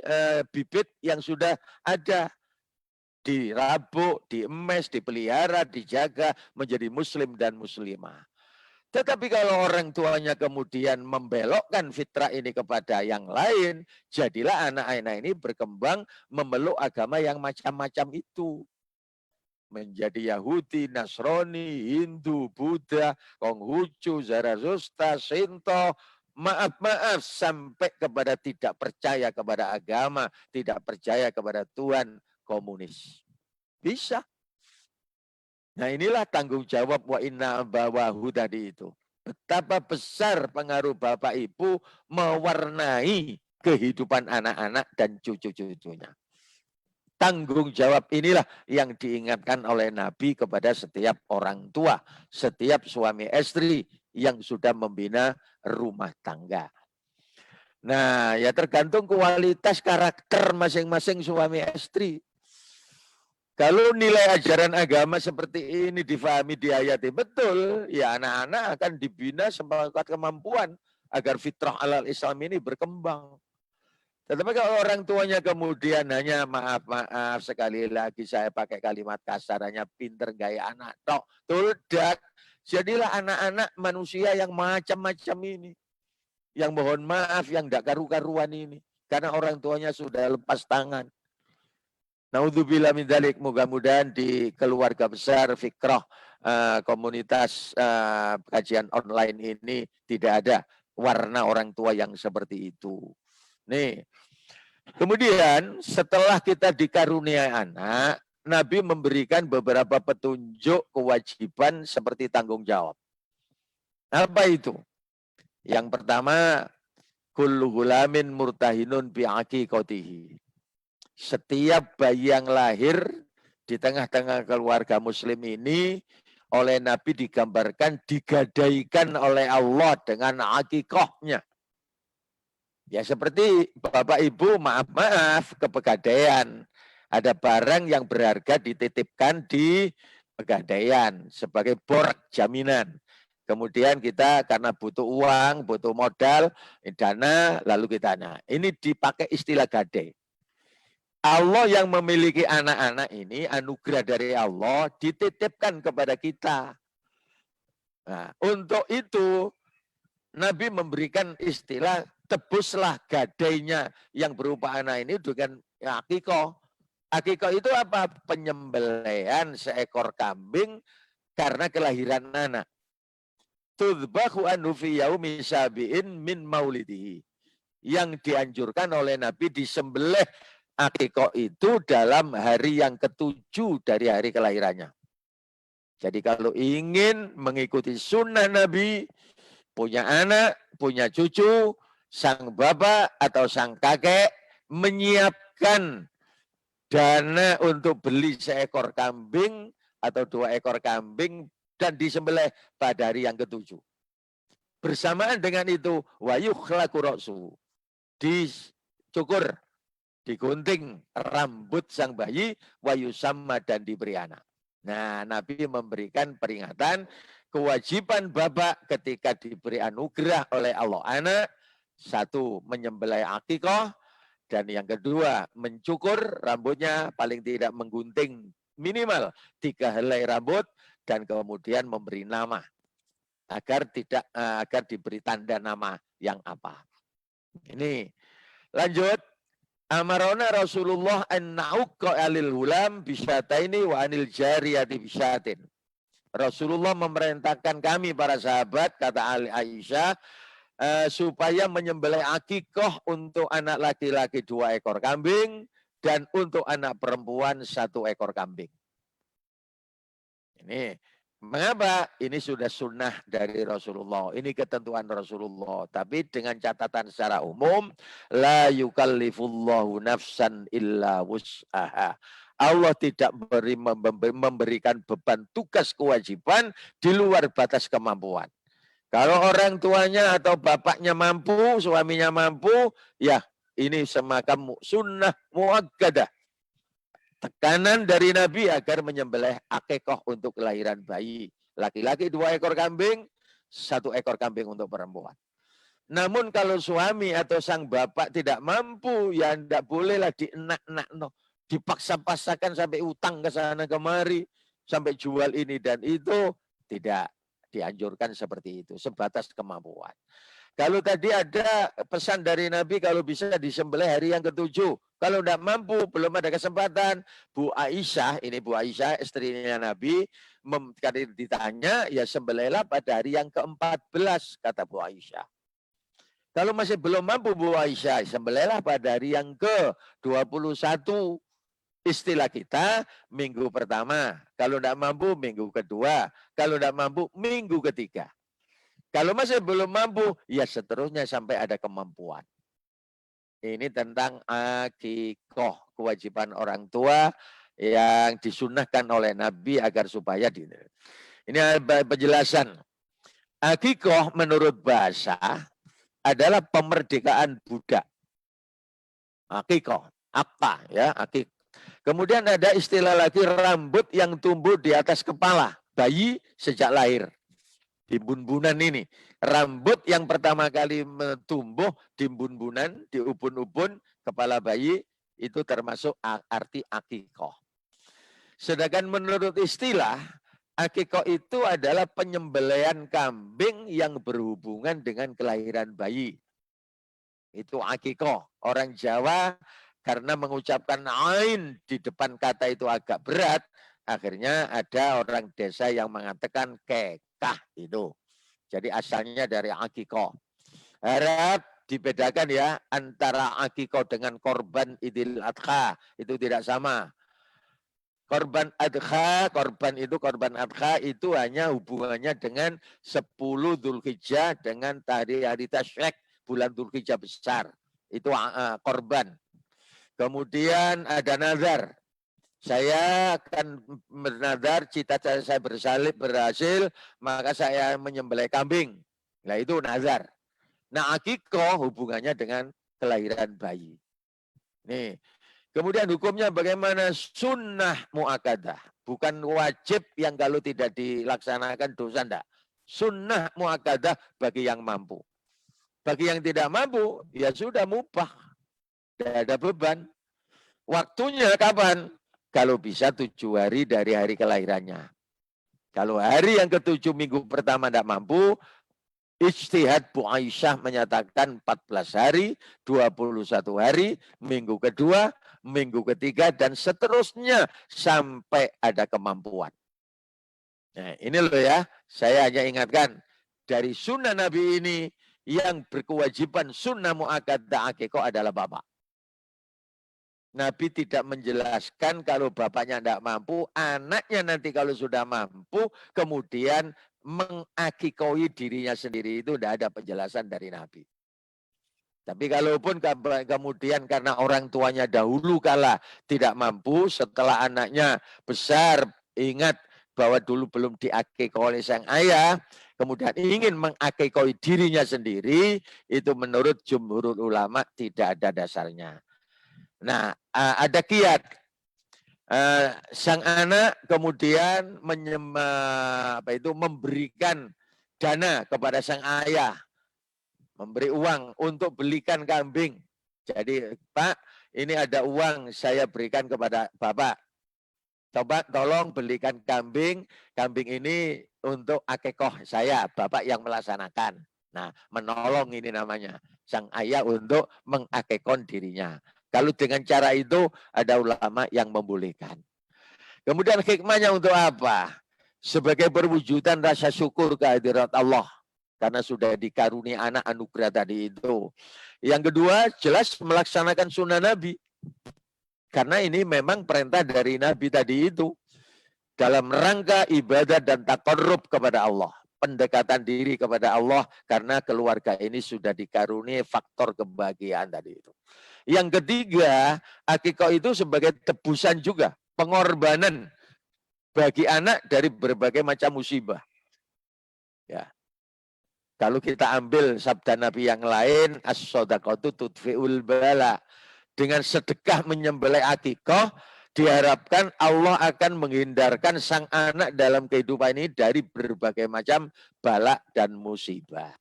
bibit yang sudah ada. Dirabuk, diemes, dipelihara, dijaga, menjadi muslim dan muslimah. Tetapi kalau orang tuanya kemudian membelokkan fitrah ini kepada yang lain, jadilah anak-anak ini berkembang memeluk agama yang macam-macam itu. Menjadi Yahudi, Nasrani, Hindu, Buddha, Konghucu, Zarathustra, Shinto, maaf-maaf sampai kepada tidak percaya kepada agama, tidak percaya kepada Tuhan, komunis. Bisa. Nah inilah tanggung jawab wa inna abawahu tadi itu. Betapa besar pengaruh bapak ibu mewarnai kehidupan anak-anak dan cucu-cucunya. Tanggung jawab inilah yang diingatkan oleh Nabi kepada setiap orang tua, setiap suami istri yang sudah membina rumah tangga. Nah ya tergantung kualitas karakter masing-masing suami istri. Kalau nilai ajaran agama seperti ini difahami, dihayati betul, ya anak-anak akan dibina semangat kemampuan agar fitrah alal Islam ini berkembang. Tetapi kalau orang tuanya kemudian hanya maaf sekali lagi saya pakai kalimat kasar, hanya pinter gaya anak tok, tidak. Jadilah anak-anak manusia yang macam-macam ini. Yang mohon maaf, yang tidak karu-karuan ini. Karena orang tuanya sudah lepas tangan. Naudzubillah min dzalik, mudah-mudahan di keluarga besar Fikrah komunitas kajian online ini tidak ada warna orang tua yang seperti itu. Nih, kemudian setelah kita dikaruniai anak, Nabi memberikan beberapa petunjuk kewajiban seperti tanggung jawab. Apa itu? Yang pertama, kullu gulamin murtahinun bi'aqiqatihi. Setiap bayi yang lahir di tengah-tengah keluarga muslim ini oleh Nabi digambarkan digadaikan oleh Allah dengan akikahnya. Ya seperti Bapak Ibu maaf kepegadaian. Ada barang yang berharga dititipkan di pegadaian sebagai borg jaminan. Kemudian kita karena butuh uang, butuh modal, dana, lalu kita ini dipakai istilah gadai. Allah yang memiliki anak-anak ini, anugerah dari Allah, dititipkan kepada kita. Nah, untuk itu, Nabi memberikan istilah, tebuslah gadainya yang berupa anak ini dengan akikah. Akikah itu apa? Penyembelihan seekor kambing karena kelahiran anak. Tudbahu anhu fi yaumi sabi'in min maulidihi. Yang dianjurkan oleh Nabi disembelih akikah itu dalam hari yang ke-7 dari hari kelahirannya. Jadi kalau ingin mengikuti sunnah Nabi, punya anak, punya cucu, sang bapak atau sang kakek menyiapkan dana untuk beli seekor kambing atau 2 ekor kambing dan disembelih pada hari yang ke-7. Bersamaan dengan itu, wa yukhlaqu ra'su, dicukur, digunting rambut sang bayi, wa yusamma, dan diberi anak. Nah, Nabi memberikan peringatan kewajiban bapak ketika diberi anugerah oleh Allah anak, 1, menyembelih akikah, dan yang kedua mencukur rambutnya, paling tidak menggunting minimal 3 helai rambut, dan kemudian memberi nama agar diberi tanda nama yang apa. Ini lanjut. Amarona Rasulullah an na'uqqa alil hulam bisyataini wa anil jariyati bisyatin. Rasulullah memerintahkan kami para sahabat, kata Aisyah, supaya menyembelih akikah untuk anak laki-laki 2 ekor kambing dan untuk anak perempuan 1 ekor kambing. Ini mengapa? Ini sudah sunnah dari Rasulullah. Ini ketentuan Rasulullah. Tapi dengan catatan secara umum, la yukallifullahu nafsan illa wus'aha. Allah tidak memberikan beban tugas kewajiban di luar batas kemampuan. Kalau orang tuanya atau bapaknya mampu, suaminya mampu, ya ini semacam sunnah muakkadah. Tekanan dari Nabi agar menyembelih akikah untuk kelahiran bayi. Laki-laki 2 ekor kambing, 1 ekor kambing untuk perempuan. Namun kalau suami atau sang bapak tidak mampu, ya tidak bolehlah dienak-enak, dipaksa-paksakan sampai utang ke sana kemari, sampai jual ini dan itu, tidak dianjurkan seperti itu, sebatas kemampuan. Kalau tadi ada pesan dari Nabi kalau bisa disembelih hari yang ke-7. Kalau tidak mampu, belum ada kesempatan. Bu Aisyah, ini Bu Aisyah istrinya Nabi, ketika ditanya, ya sembelihlah pada hari yang ke-14, kata Bu Aisyah. Kalau masih belum mampu Bu Aisyah, sembelihlah pada hari yang ke-21. Istilah kita, minggu pertama. Kalau tidak mampu, minggu kedua. Kalau tidak mampu, minggu ketiga. Kalau masih belum mampu, ya seterusnya sampai ada kemampuan. Ini tentang akikah, kewajiban orang tua yang disunnahkan oleh Nabi agar supaya ini penjelasan. Akikah menurut bahasa adalah pemerdekaan budak. Akikah, apa ya akikah. Kemudian ada istilah lagi rambut yang tumbuh di atas kepala bayi sejak lahir. Di bun-bunan ini. rambut yang pertama kali tumbuh di bun-bunan, di ubun-ubun kepala bayi, itu termasuk arti akikoh. Sedangkan menurut istilah, akikoh itu adalah penyembelihan kambing yang berhubungan dengan kelahiran bayi. Itu akikoh. Orang Jawa karena mengucapkan ain di depan kata itu agak berat, akhirnya ada orang desa yang mengatakan kekah itu. Jadi asalnya dari akikoh. Harap dibedakan ya antara akikoh dengan korban idul adha. Itu tidak sama. Korban adha, korban adha itu hanya hubungannya dengan 10 Dzulhijjah dengan hari tasyrik, bulan Dzulhijjah besar. Itu korban. Kemudian ada nazar. Saya akan bernazar, cita-cita saya berhasil, maka saya menyembelih kambing. Nah itu nazar. Nah akikoh hubungannya dengan kelahiran bayi. Nih. Kemudian hukumnya bagaimana? Sunnah mu'akadah. Bukan wajib yang kalau tidak dilaksanakan dosa, enggak. Sunnah mu'akadah bagi yang mampu. Bagi yang tidak mampu, ya sudah mubah. Tidak ada beban. Waktunya kapan? Kalau bisa 7 hari dari hari kelahirannya. Kalau hari yang ke-7 minggu pertama tidak mampu, ijtihad Bu Aisyah menyatakan 14 hari, 21 hari, minggu kedua, minggu ketiga, dan seterusnya sampai ada kemampuan. Nah ini loh ya, saya hanya ingatkan, dari sunnah Nabi ini, yang berkewajiban sunnah mu'akadah akikoh adalah bapak. Nabi tidak menjelaskan kalau bapaknya tidak mampu, anaknya nanti kalau sudah mampu, kemudian mengakikoi dirinya sendiri, itu tidak ada penjelasan dari Nabi. Tapi kalaupun kemudian karena orang tuanya dahulu kala tidak mampu, setelah anaknya besar, ingat bahwa dulu belum diakikoi oleh sang ayah, kemudian ingin mengakikoi dirinya sendiri, itu menurut jumhurul ulama tidak ada dasarnya. Nah, ada kiat. Sang anak kemudian memberikan dana kepada sang ayah, memberi uang untuk belikan kambing. Jadi, Pak, ini ada uang saya berikan kepada Bapak. Coba tolong belikan kambing. Kambing ini untuk akikoh saya, Bapak yang melaksanakan. Nah, menolong ini namanya. Sang ayah untuk mengakikon dirinya. Kalau dengan cara itu ada ulama yang membolehkan. Kemudian hikmahnya untuk apa? Sebagai perwujudan rasa syukur kehadirat Allah. Karena sudah dikaruni anak anugerah tadi itu. Yang kedua, jelas melaksanakan sunnah Nabi. Karena ini memang perintah dari Nabi tadi itu. Dalam rangka ibadah dan taqarrub kepada Allah. Pendekatan diri kepada Allah karena keluarga ini sudah dikaruni faktor kebahagiaan tadi itu. Yang ketiga, akikoh itu sebagai tebusan juga, pengorbanan bagi anak dari berbagai macam musibah. Ya. Kalau kita ambil sabda Nabi yang lain, as-shadaqatu tudfi'ul bala. Dengan sedekah menyembelih akikoh, diharapkan Allah akan menghindarkan sang anak dalam kehidupan ini dari berbagai macam bala dan musibah.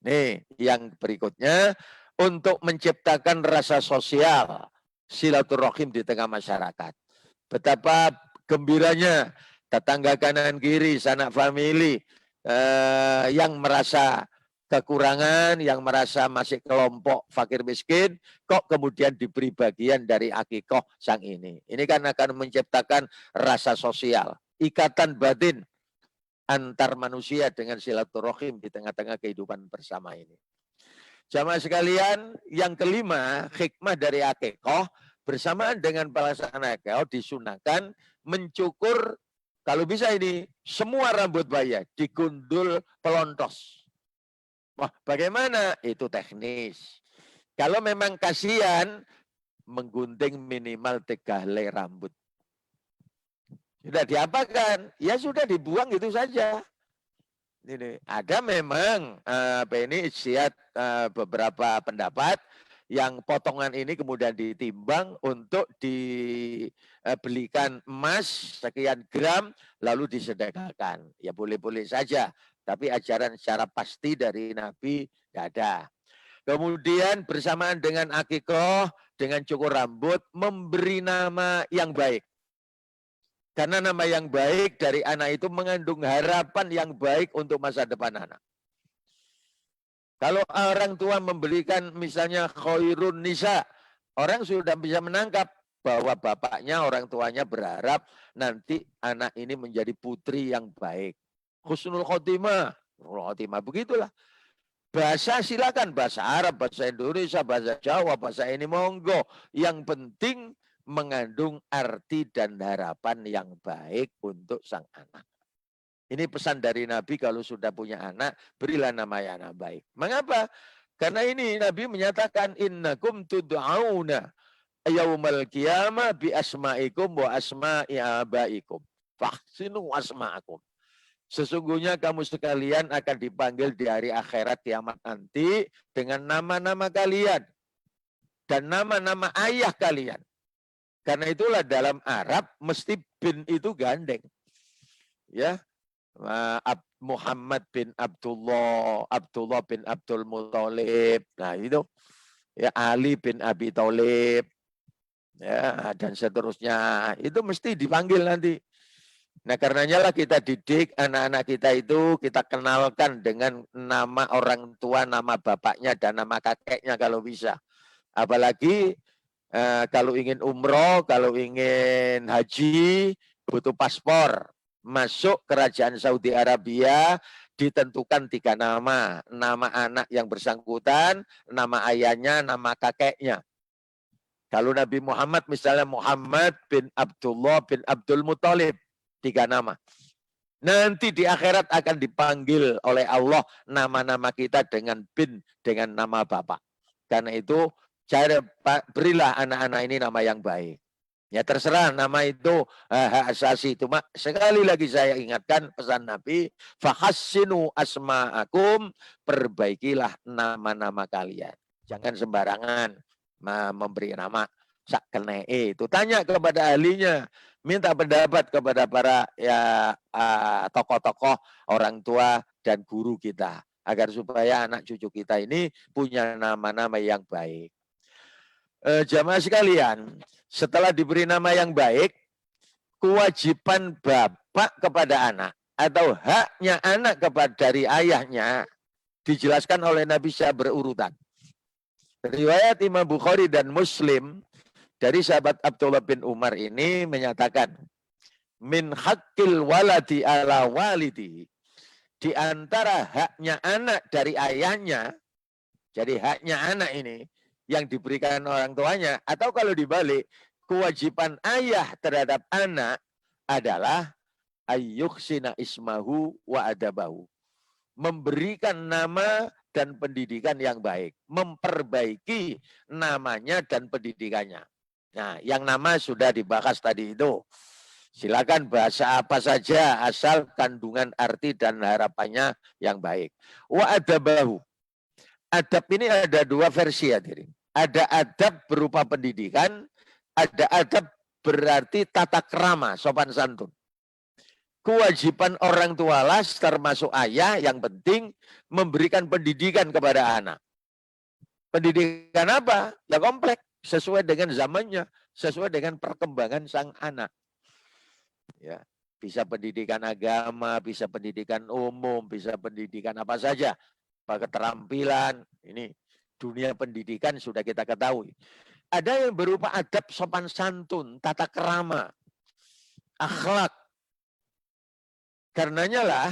Nih, yang berikutnya, untuk menciptakan rasa sosial, silaturahim di tengah masyarakat. Betapa gembiranya tetangga kanan kiri, sanak famili, yang merasa kekurangan, yang merasa masih kelompok fakir miskin, kok kemudian diberi bagian dari akikoh sang ini. Ini kan akan menciptakan rasa sosial, ikatan batin antar manusia dengan silaturahim di tengah-tengah kehidupan bersama ini. Jamaah sekalian, yang kelima, hikmah dari akikoh, bersamaan dengan pelaksanaan akikoh disunahkan mencukur, kalau bisa ini, semua rambut bayi, digundul pelontos. Wah, bagaimana? Itu teknis. Kalau memang kasihan, menggunting minimal 3 helai rambut. Sudah diapakan? Ya sudah dibuang itu saja. Ini ada memang ini ijtihad beberapa pendapat yang potongan ini kemudian ditimbang untuk dibelikan emas sekian gram lalu disedekahkan. Ya boleh-boleh saja. Tapi ajaran secara pasti dari Nabi tidak ada. Kemudian bersamaan dengan akikoh, dengan cukur rambut, memberi nama yang baik. Karena nama yang baik dari anak itu mengandung harapan yang baik untuk masa depan anak. Kalau orang tua memberikan misalnya khairun nisa, orang sudah bisa menangkap bahwa bapaknya, orang tuanya berharap nanti anak ini menjadi putri yang baik. Husnul khotimah, begitulah. Bahasa silakan, bahasa Arab, bahasa Indonesia, bahasa Jawa, bahasa ini monggo. Yang penting mengandung arti dan harapan yang baik untuk sang anak. Ini pesan dari Nabi, kalau sudah punya anak, berilah nama yang anak baik. Mengapa? Karena ini Nabi menyatakan, innakum tud'auna yaumal qiyamah bi asma'ikum wa asma'i abaikum. Fahsinu asma'akum. Sesungguhnya kamu sekalian akan dipanggil di hari akhirat kiamat nanti dengan nama-nama kalian dan nama-nama ayah kalian. Karena itulah dalam Arab mesti bin itu gandeng. Ya, Muhammad bin Abdullah, Abdullah bin Abdul Muthalib. Nah, itu ya, Ali bin Abi Thalib. Ya, dan seterusnya. Itu mesti dipanggil nanti. Nah, karenanya lah kita didik anak-anak kita itu, kita kenalkan dengan nama orang tua, nama bapaknya, dan nama kakeknya kalau bisa. Apalagi kalau ingin umroh, kalau ingin haji, butuh paspor. Masuk kerajaan Saudi Arabia, ditentukan 3 nama. Nama anak yang bersangkutan, nama ayahnya, nama kakeknya. Kalau Nabi Muhammad misalnya Muhammad bin Abdullah bin Abdul Muthalib. 3 nama. Nanti di akhirat akan dipanggil oleh Allah nama-nama kita dengan bin, dengan nama bapak. Karena itu, berilah anak-anak ini nama yang baik. Ya terserah nama itu hak asasi itu. Sekali lagi saya ingatkan pesan Nabi, fahassinu asma'akum, perbaikilah nama-nama kalian. Jangan sembarangan memberi nama sak kenee itu. Tanya kepada ahlinya. Minta pendapat kepada para tokoh-tokoh, orang tua dan guru kita, agar supaya anak cucu kita ini punya nama-nama yang baik. Jamaah sekalian, setelah diberi nama yang baik, kewajiban bapak kepada anak atau haknya anak kepada dari ayahnya dijelaskan oleh Nabi secara berurutan. Riwayat Imam Bukhari dan Muslim dari sahabat Abdullah bin Umar ini menyatakan, min haqqil waladi ala walidi, di antara haknya anak dari ayahnya, jadi haknya anak ini yang diberikan orang tuanya, atau kalau dibalik, kewajiban ayah terhadap anak adalah ayyukhsina ismahu wa adabahu, memberikan nama dan pendidikan yang baik, memperbaiki namanya dan pendidikannya. Nah, yang nama sudah dibahas tadi itu. Silakan bahasa apa saja asal kandungan arti dan harapannya yang baik. Wa adabahu. Adab ini ada 2 versi ya, diri. Ada adab berupa pendidikan, ada adab berarti tata krama, sopan santun. Kewajiban orang tua lah termasuk ayah yang penting memberikan pendidikan kepada anak. Pendidikan apa? Ya kompleks. Sesuai dengan zamannya, sesuai dengan perkembangan sang anak. Ya, bisa pendidikan agama, bisa pendidikan umum, bisa pendidikan apa saja. Keterampilan, ini dunia pendidikan sudah kita ketahui. Ada yang berupa adab sopan santun, tata krama, akhlak. Karenanya lah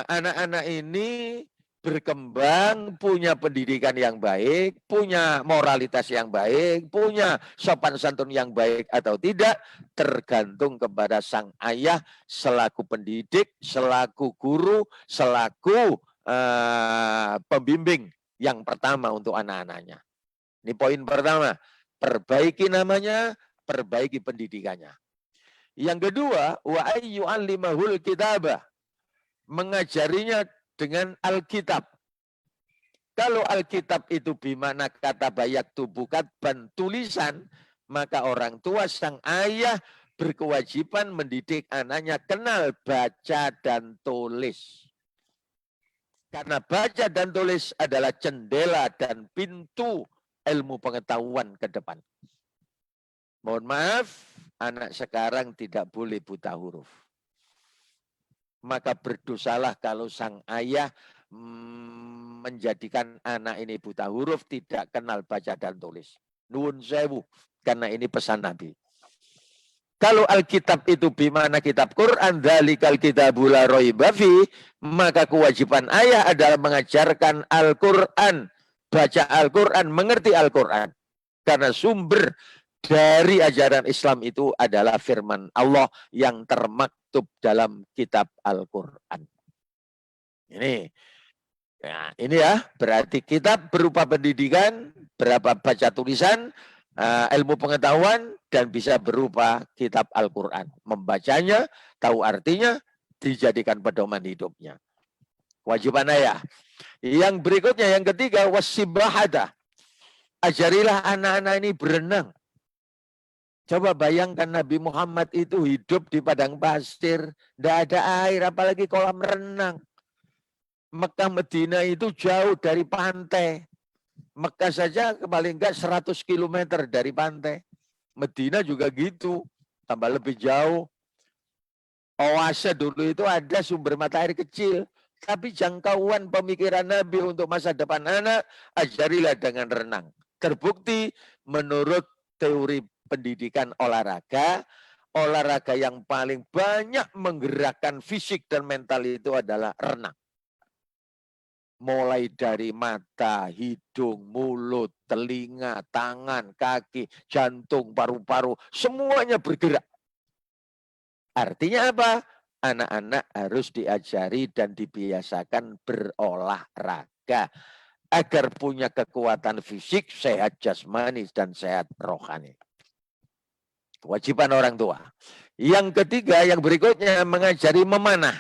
anak-anak ini berkembang, punya pendidikan yang baik, punya moralitas yang baik, punya sopan santun yang baik atau tidak, tergantung kepada sang ayah selaku pendidik, selaku guru, selaku pembimbing yang pertama untuk anak-anaknya. Ini poin pertama, perbaiki namanya, perbaiki pendidikannya. Yang kedua, wa ayyu'allimahul kitabah, mengajarinya dengan Alkitab. Kalau Alkitab itu bimana kata bayak tubukat ban tulisan, maka orang tua sang ayah berkewajiban mendidik anaknya kenal baca dan tulis. Karena baca dan tulis adalah jendela dan pintu ilmu pengetahuan ke depan. Mohon maaf, anak sekarang tidak boleh buta huruf. Maka berdosalah kalau sang ayah menjadikan anak ini buta huruf, tidak kenal baca dan tulis. Nuwun sewu, karena ini pesan Nabi. Kalau Alkitab itu bimana kitab Quran, dzalikal kitabul la raiba fi, maka kewajiban ayah adalah mengajarkan Al-Quran, baca Al-Quran, mengerti Al-Quran. Karena sumber dari ajaran Islam itu adalah firman Allah yang termaktub dalam kitab Al-Quran. Ini ya, berarti kitab berupa pendidikan, berapa baca tulisan, ilmu pengetahuan, dan bisa berupa kitab Al-Quran. Membacanya, tahu artinya, dijadikan pedoman hidupnya. Kewajiban ayah. Yang berikutnya, yang ketiga, wasibahada. Ajarilah anak-anak ini berenang. Coba bayangkan Nabi Muhammad itu hidup di padang pasir, tidak ada air, apalagi kolam renang. Mekah Medina itu jauh dari pantai. Mekah saja paling enggak 100 km dari pantai. Medina juga gitu, tambah lebih jauh. Oase dulu itu ada sumber mata air kecil. Tapi jangkauan pemikiran Nabi untuk masa depan anak, ajarilah dengan renang. Terbukti menurut teori pendidikan olahraga yang paling banyak menggerakkan fisik dan mental itu adalah renang. Mulai dari mata, hidung, mulut, telinga, tangan, kaki, jantung, paru-paru, semuanya bergerak. Artinya apa? Anak-anak harus diajari dan dibiasakan berolahraga agar punya kekuatan fisik, sehat jasmani, dan sehat rohani. Kewajiban orang tua. Yang ketiga, yang berikutnya mengajari memanah.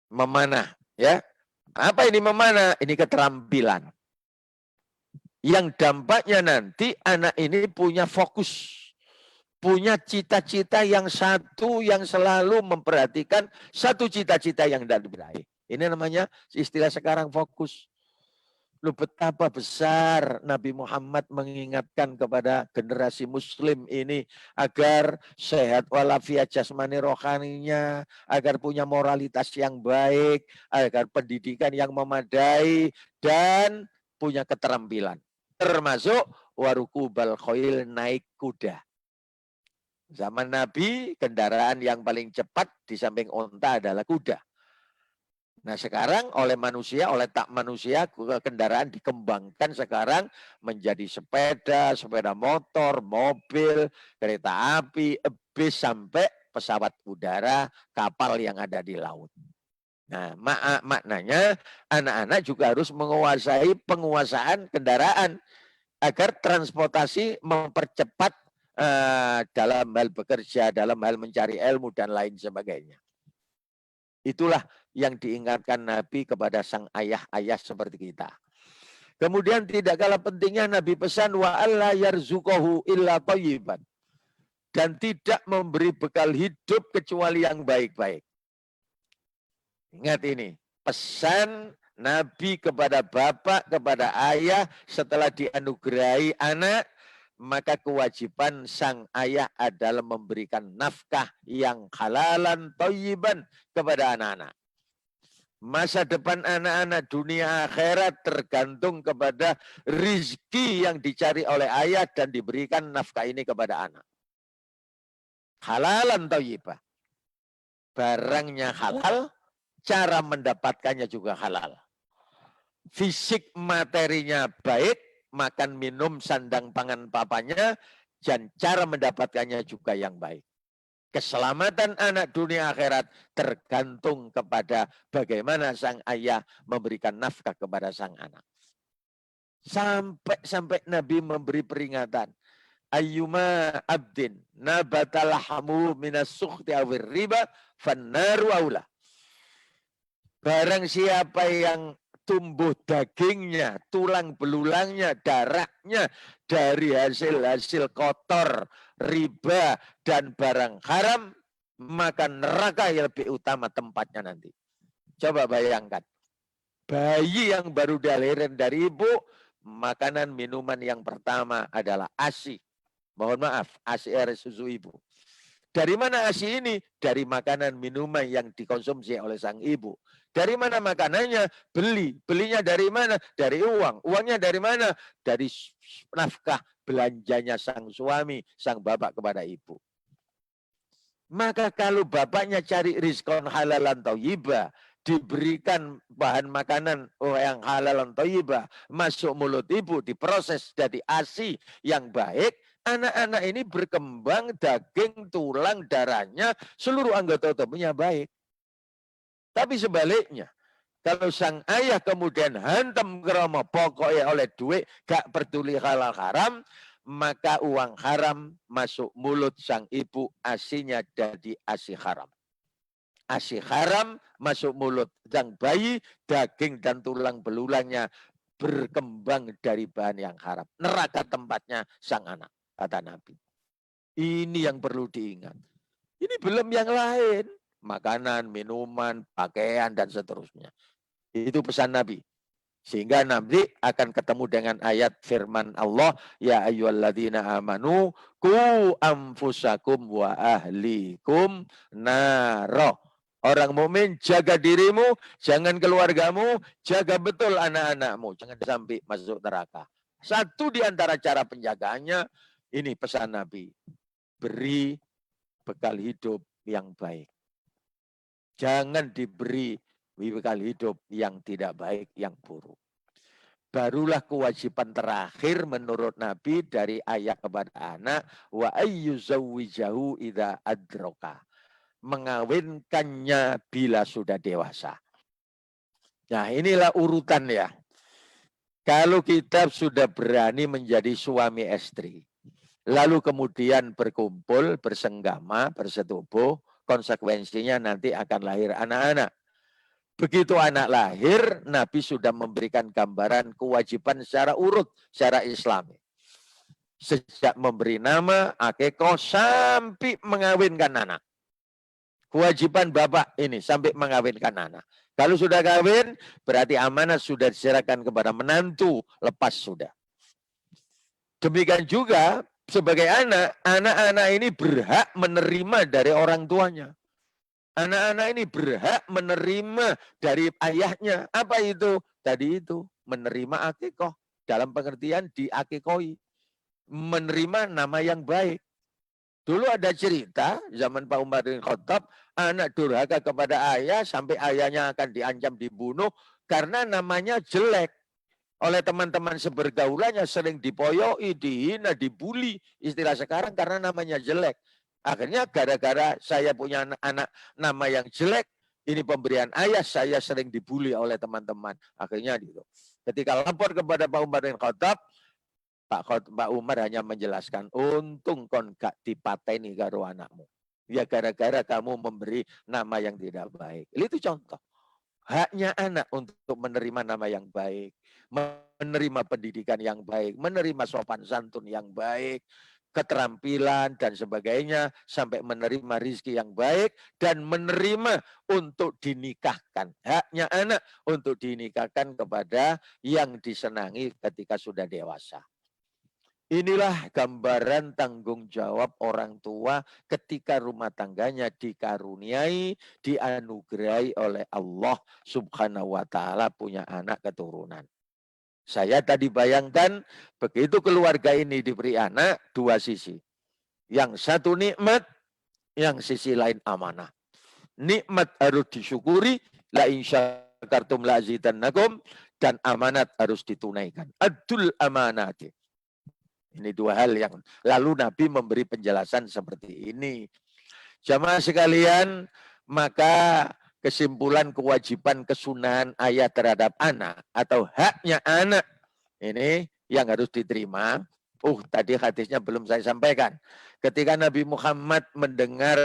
Memanah, ya. Apa ini memanah? Ini keterampilan. Yang dampaknya nanti anak ini punya fokus. Punya cita-cita yang satu, yang selalu memperhatikan satu cita-cita yang tidak diraih. Ini namanya istilah sekarang fokus. Lu betapa besar Nabi Muhammad mengingatkan kepada generasi muslim ini agar sehat walafiat jasmani rohaninya, agar punya moralitas yang baik, agar pendidikan yang memadai, dan punya keterampilan. Termasuk warukubal khoil, naik kuda. Zaman Nabi, kendaraan yang paling cepat di samping onta adalah kuda. Nah sekarang oleh manusia, oleh tak manusia, kendaraan dikembangkan sekarang menjadi sepeda, sepeda motor, mobil, kereta api, bis, sampai pesawat udara, kapal yang ada di laut. Nah maknanya anak-anak juga harus menguasai penguasaan kendaraan agar transportasi mempercepat dalam hal bekerja, dalam hal mencari ilmu, dan lain sebagainya. Itulah yang diingatkan Nabi kepada sang ayah-ayah seperti kita. Kemudian tidak kalah pentingnya Nabi pesan wa alla yarzuqahu illa thayyiban, dan tidak memberi bekal hidup kecuali yang baik-baik. Ingat ini, pesan Nabi kepada bapak, kepada ayah setelah dianugerahi anak, maka kewajiban sang ayah adalah memberikan nafkah yang halalan thayyiban kepada anak-anak. Masa depan anak-anak dunia akhirat tergantung kepada rizki yang dicari oleh ayah dan diberikan nafkah ini kepada anak. Halalan thayyibah. Barangnya halal, cara mendapatkannya juga halal. Fisik materinya baik, makan minum sandang pangan papanya, dan cara mendapatkannya juga yang baik. Keselamatan anak dunia akhirat tergantung kepada bagaimana sang ayah memberikan nafkah kepada sang anak. Sampai Nabi memberi peringatan. Ayyuma abdin nabatalahamu minas sukhti awir riba fannaru aula. Barang siapa yang tumbuh dagingnya, tulang belulangnya, darahnya dari hasil-hasil kotor, riba, dan barang haram, maka neraka yang lebih utama tempatnya nanti. Coba bayangkan. Bayi yang baru dilahirin dari ibu, makanan minuman yang pertama adalah ASI. Mohon maaf, ASI air susu ibu. Dari mana ASI ini? Dari makanan minuman yang dikonsumsi oleh sang ibu. Dari mana makanannya? Beli. Belinya dari mana? Dari uang. Uangnya dari mana? Dari nafkah belanjanya sang suami, sang bapak kepada ibu. Maka kalau bapaknya cari rizkon halalan thayyibah, diberikan bahan makanan yang halalan thayyibah, masuk mulut ibu, diproses jadi ASI yang baik, anak-anak ini berkembang daging, tulang, darahnya, seluruh anggota tubuhnya baik. Tapi sebaliknya, kalau sang ayah kemudian hantam kromo pokoknya oleh duit, gak peduli halal haram, maka uang haram masuk mulut sang ibu, asinya jadi asi haram. Asi haram masuk mulut sang bayi, daging dan tulang belulangnya berkembang dari bahan yang haram. Neraka tempatnya sang anak, kata Nabi. Ini yang perlu diingat. Ini belum yang lain. Makanan, minuman, pakaian, dan seterusnya. Itu pesan Nabi. Sehingga nanti akan ketemu dengan ayat firman Allah, ya ayyuhalladzina amanu qu anfusakum wa ahlikum naro. Orang mukmin jaga dirimu, jangan keluargamu, jaga betul anak-anakmu, jangan sampai masuk neraka. Satu di antara cara penjagaannya, ini pesan Nabi, beri bekal hidup yang baik. Jangan diberi bekal hidup yang tidak baik, yang buruk. Barulah kewajiban terakhir menurut Nabi dari ayah kepada anak, wa ayyuzawwijahu idza adroka. Mengawinkannya bila sudah dewasa. Nah, inilah urutan ya. Kalau kita sudah berani menjadi suami istri, lalu kemudian berkumpul, bersenggama, bersetubuh, konsekuensinya nanti akan lahir anak-anak. Begitu anak lahir, Nabi sudah memberikan gambaran kewajiban secara urut, secara Islami. Sejak memberi nama, akikoh, sampai mengawinkan anak. Kewajiban bapak ini sampai mengawinkan anak. Kalau sudah kawin, berarti amanah sudah diserahkan kepada menantu, lepas sudah. Demikian juga sebagai anak, anak-anak ini berhak menerima dari orang tuanya. Anak-anak ini berhak menerima dari ayahnya. Apa itu? Tadi itu, menerima akikoh. Dalam pengertian diakikoi. Menerima nama yang baik. Dulu ada cerita, zaman Pak Umar bin Khattab, anak durhaka kepada ayah, sampai ayahnya akan diancam dibunuh, karena namanya jelek. Oleh teman-teman sebergaulannya sering dipoyoi, dihina, dibully. Istilah sekarang karena namanya jelek. Akhirnya gara-gara saya punya anak nama yang jelek, ini pemberian ayah, saya sering dibully oleh teman-teman. Akhirnya gitu. Ketika lapor kepada Pak Umar bin Khattab, Pak Umar hanya menjelaskan, untung kon gak dipateni karo anakmu. Ya gara-gara kamu memberi nama yang tidak baik. Itu contoh. Haknya anak untuk menerima nama yang baik, menerima pendidikan yang baik, menerima sopan santun yang baik, keterampilan dan sebagainya, sampai menerima rizki yang baik, dan menerima untuk dinikahkan. Haknya anak untuk dinikahkan kepada yang disenangi ketika sudah dewasa. Inilah gambaran tanggung jawab orang tua ketika rumah tangganya dikaruniai, dianugerahi oleh Allah Subhanahu wa Ta'ala punya anak keturunan. Saya tadi bayangkan begitu keluarga ini diberi anak, dua sisi. Yang satu nikmat, yang sisi lain amanah. Nikmat harus disyukuri, la insyakartum la azidannakum, dan amanat harus ditunaikan. Adul amanati. Ini dua hal yang lalu Nabi memberi penjelasan seperti ini. Jamaah sekalian, maka kesimpulan kewajiban kesunahan ayah terhadap anak atau haknya anak ini yang harus diterima. Tadi hadisnya belum saya sampaikan. Ketika Nabi Muhammad mendengar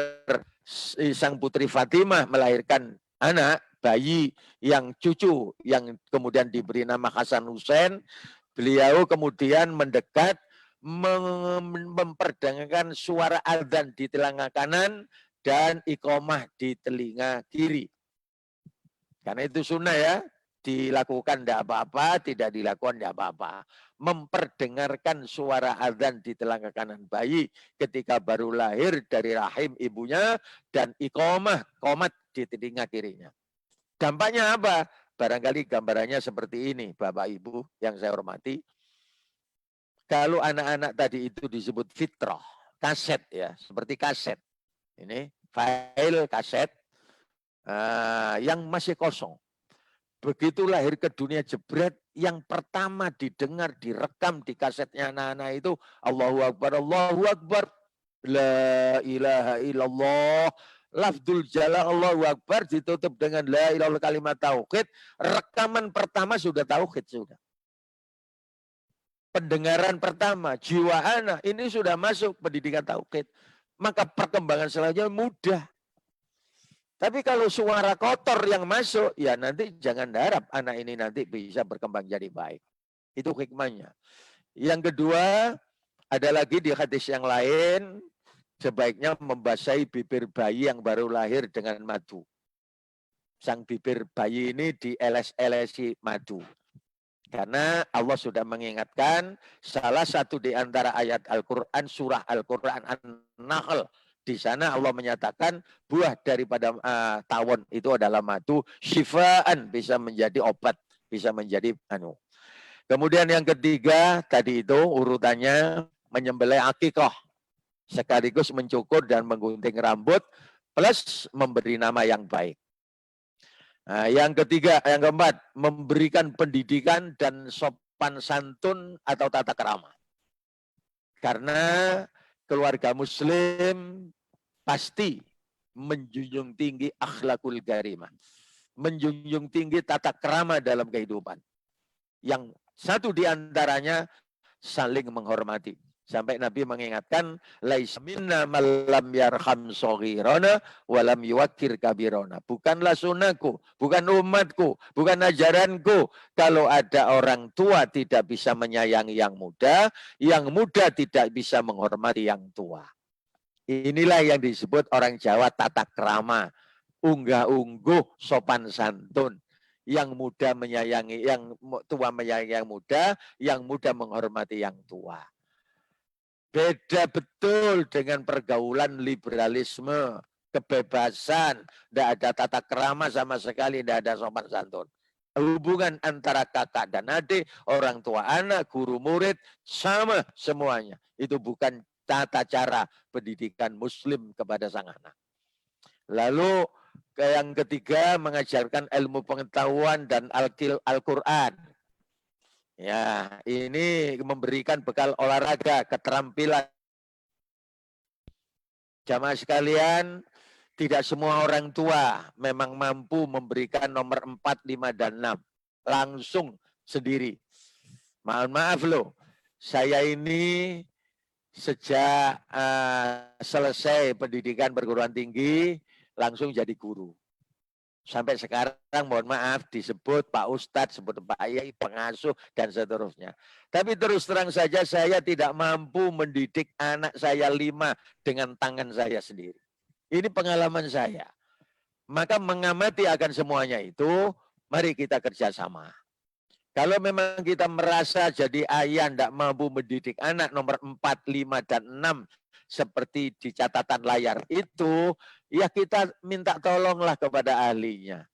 sang putri Fatimah melahirkan anak, bayi yang cucu yang kemudian diberi nama Hasan Hussein, beliau kemudian mendekat, memperdengarkan suara adzan di telinga kanan dan iqomah di telinga kiri. Karena itu sunnah ya, dilakukan tidak apa-apa, tidak dilakukan tidak apa-apa. Memperdengarkan suara azan di telinga kanan bayi ketika baru lahir dari rahim ibunya dan iqomah, qomat di telinga kirinya. Dampaknya apa? Barangkali gambarannya seperti ini, Bapak Ibu yang saya hormati. Kalau anak-anak tadi itu disebut fitrah, kaset ya, seperti kaset. Ini file kaset yang masih kosong. Begitu lahir ke dunia jebret, yang pertama didengar, direkam di kasetnya anak-anak itu, Allahu Akbar, Allahu Akbar, La ilaha illallah, lafzul jalal Allahu Akbar, ditutup dengan la ilaha illallah kalimat tauhid, rekaman pertama sudah tauhid, sudah. Pendengaran pertama, jiwa anak, ini sudah masuk pendidikan tauhid. Maka perkembangan selanjutnya mudah. Tapi kalau suara kotor yang masuk, ya nanti jangan harap anak ini nanti bisa berkembang jadi baik. Itu hikmahnya. Yang kedua, ada lagi di hadis yang lain, sebaiknya membasahi bibir bayi yang baru lahir dengan madu. Sang bibir bayi ini dieles-elesi madu. Karena Allah sudah mengingatkan, salah satu di antara ayat Al-Quran, surah Al-Quran An-Nahl, di sana Allah menyatakan buah daripada tawon itu adalah madu, syifaan, bisa menjadi obat, bisa menjadi Kemudian yang ketiga, tadi itu urutannya menyembelih akikah, sekaligus mencukur dan menggunting rambut, plus memberi nama yang baik. Nah, yang ketiga, yang keempat, memberikan pendidikan dan sopan santun atau tata krama. Karena keluarga muslim pasti menjunjung tinggi akhlakul karimah. Menjunjung tinggi tata krama dalam kehidupan. Yang satu di antaranya saling menghormati. Sampai Nabi mengingatkan, laisa minna malam yarham soghirona walam yuwakir kabirona. Bukanlah sunahku, bukan umatku, bukan ajaranku. Kalau ada orang tua tidak bisa menyayangi yang muda tidak bisa menghormati yang tua. Inilah yang disebut orang Jawa tata krama. Unggah-ungguh, sopan santun. Yang muda menyayangi, yang tua menyayangi yang muda menghormati yang tua. Beda betul dengan pergaulan liberalisme, kebebasan, tidak ada tata krama sama sekali, tidak ada sopan santun. Hubungan antara kakak dan adik, orang tua anak, guru murid, sama semuanya. Itu bukan tata cara pendidikan muslim kepada sang anak. Lalu yang ketiga, mengajarkan ilmu pengetahuan dan Al-Quran. Ya, ini memberikan bekal olahraga, keterampilan. Jamaah sekalian, tidak semua orang tua memang mampu memberikan nomor 4, 5, dan 6. Langsung sendiri. Mohon maaf loh, saya ini sejak selesai pendidikan perguruan tinggi, langsung jadi guru. Sampai sekarang mohon maaf disebut Pak Ustadz, sebut Pak Yai, pengasuh, dan seterusnya. Tapi terus terang saja saya tidak mampu mendidik anak saya 5 dengan tangan saya sendiri. Ini pengalaman saya. Maka mengamati akan semuanya itu, mari kita kerjasama. Kalau memang kita merasa jadi ayah tidak mampu mendidik anak nomor 4, 5, dan 6, seperti di catatan layar itu, ya kita minta tolonglah kepada ahlinya.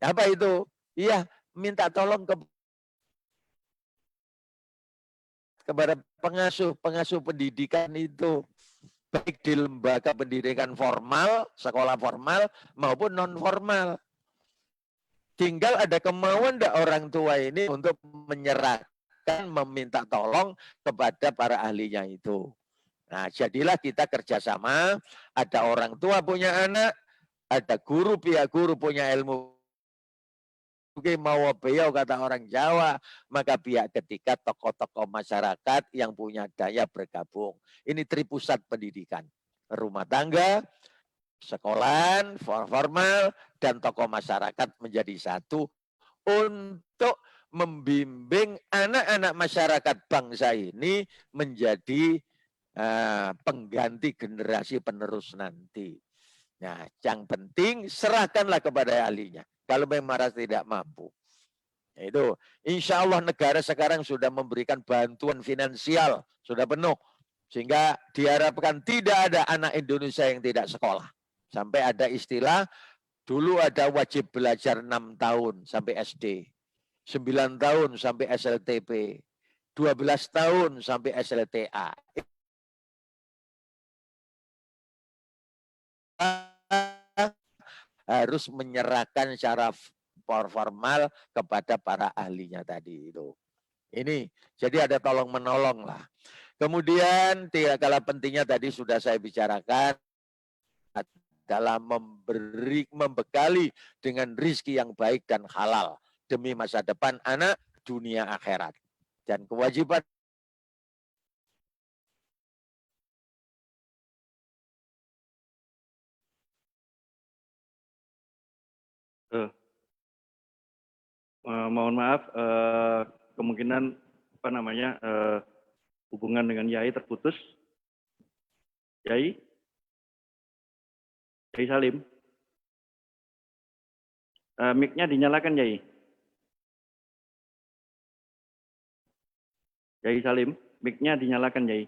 Apa itu? Ya, minta tolong kepada pengasuh pendidikan itu. Baik di lembaga pendidikan formal, sekolah formal, maupun non-formal. Tinggal ada kemauan enggak orang tua ini untuk menyerahkan, meminta tolong kepada para ahlinya itu. Nah, jadilah kita kerjasama, ada orang tua punya anak, ada guru, pihak guru punya ilmu. Oke, mau beliau kata orang Jawa, maka pihak ketiga tokoh-tokoh masyarakat yang punya daya bergabung. Ini tripusat pendidikan. Rumah tangga, sekolahan, formal, dan tokoh masyarakat menjadi satu untuk membimbing anak-anak masyarakat bangsa ini menjadi pengganti generasi penerus nanti. Nah, yang penting serahkanlah kepada ahlinya. Kalau memang tidak mampu. Itu, insya Allah negara sekarang sudah memberikan bantuan finansial, sudah penuh. Sehingga diharapkan tidak ada anak Indonesia yang tidak sekolah. Sampai ada istilah, dulu ada wajib belajar 6 tahun sampai SD, 9 tahun sampai SLTP, 12 tahun sampai SLTA. Harus menyerahkan secara formal kepada para ahlinya tadi itu. Ini, jadi ada tolong menolong lah. Kemudian tidak kalah pentingnya tadi sudah saya bicarakan dalam membekali dengan rizki yang baik dan halal demi masa depan anak dunia akhirat. Dan kewajiban mohon maaf, kemungkinan apa namanya hubungan dengan Yai terputus. Yai Salim, mic-nya dinyalakan Yai. Yai Salim, mic-nya dinyalakan Yai.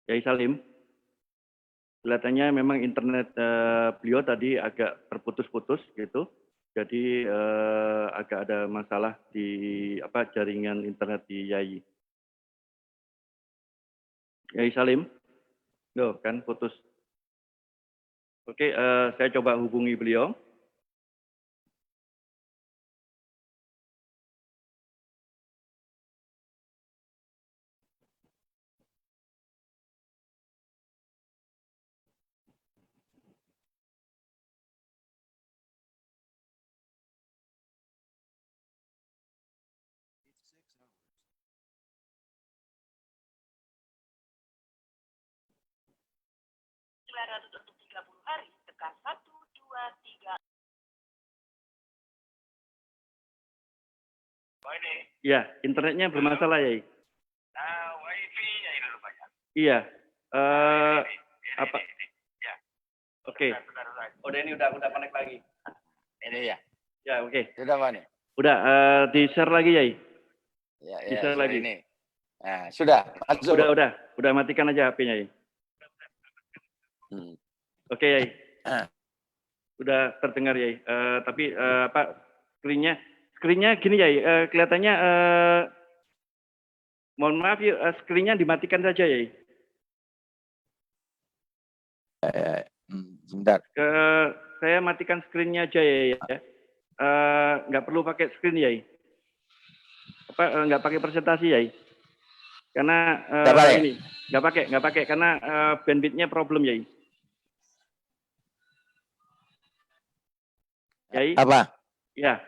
Yai Salim, kelihatannya memang internet beliau tadi agak terputus-putus gitu. Jadi agak ada masalah di jaringan internet di Yai. Yai Salim, loh kan putus. Oke, saya coba hubungi beliau. Untuk 30 hari, tekan 1, 2, 3. Oh ini? Iya, internetnya bermasalah ya. Wifi ya ini rupanya. Iya. Apa? Ya. Oke. Udah ini udah connect lagi. ini ya. Ya, oke. Sudah mana? Udah di-share lagi ya. Ya, di-share lagi. Ini. Nah, sudah. Masuk. Udah matikan aja HP-nya ya. Oke ya. Udah terdengar ya. Tapi screen-nya gini ya. Kelihatannya mohon maaf ya, screen-nya dimatikan saja ya. Sebentar. Saya matikan screen-nya aja ya. Nggak perlu pakai screen ya. Nggak pakai presentasi ya. Karena ini nggak pakai karena bandwidth-nya problem ya. Yai? Apa? Ya,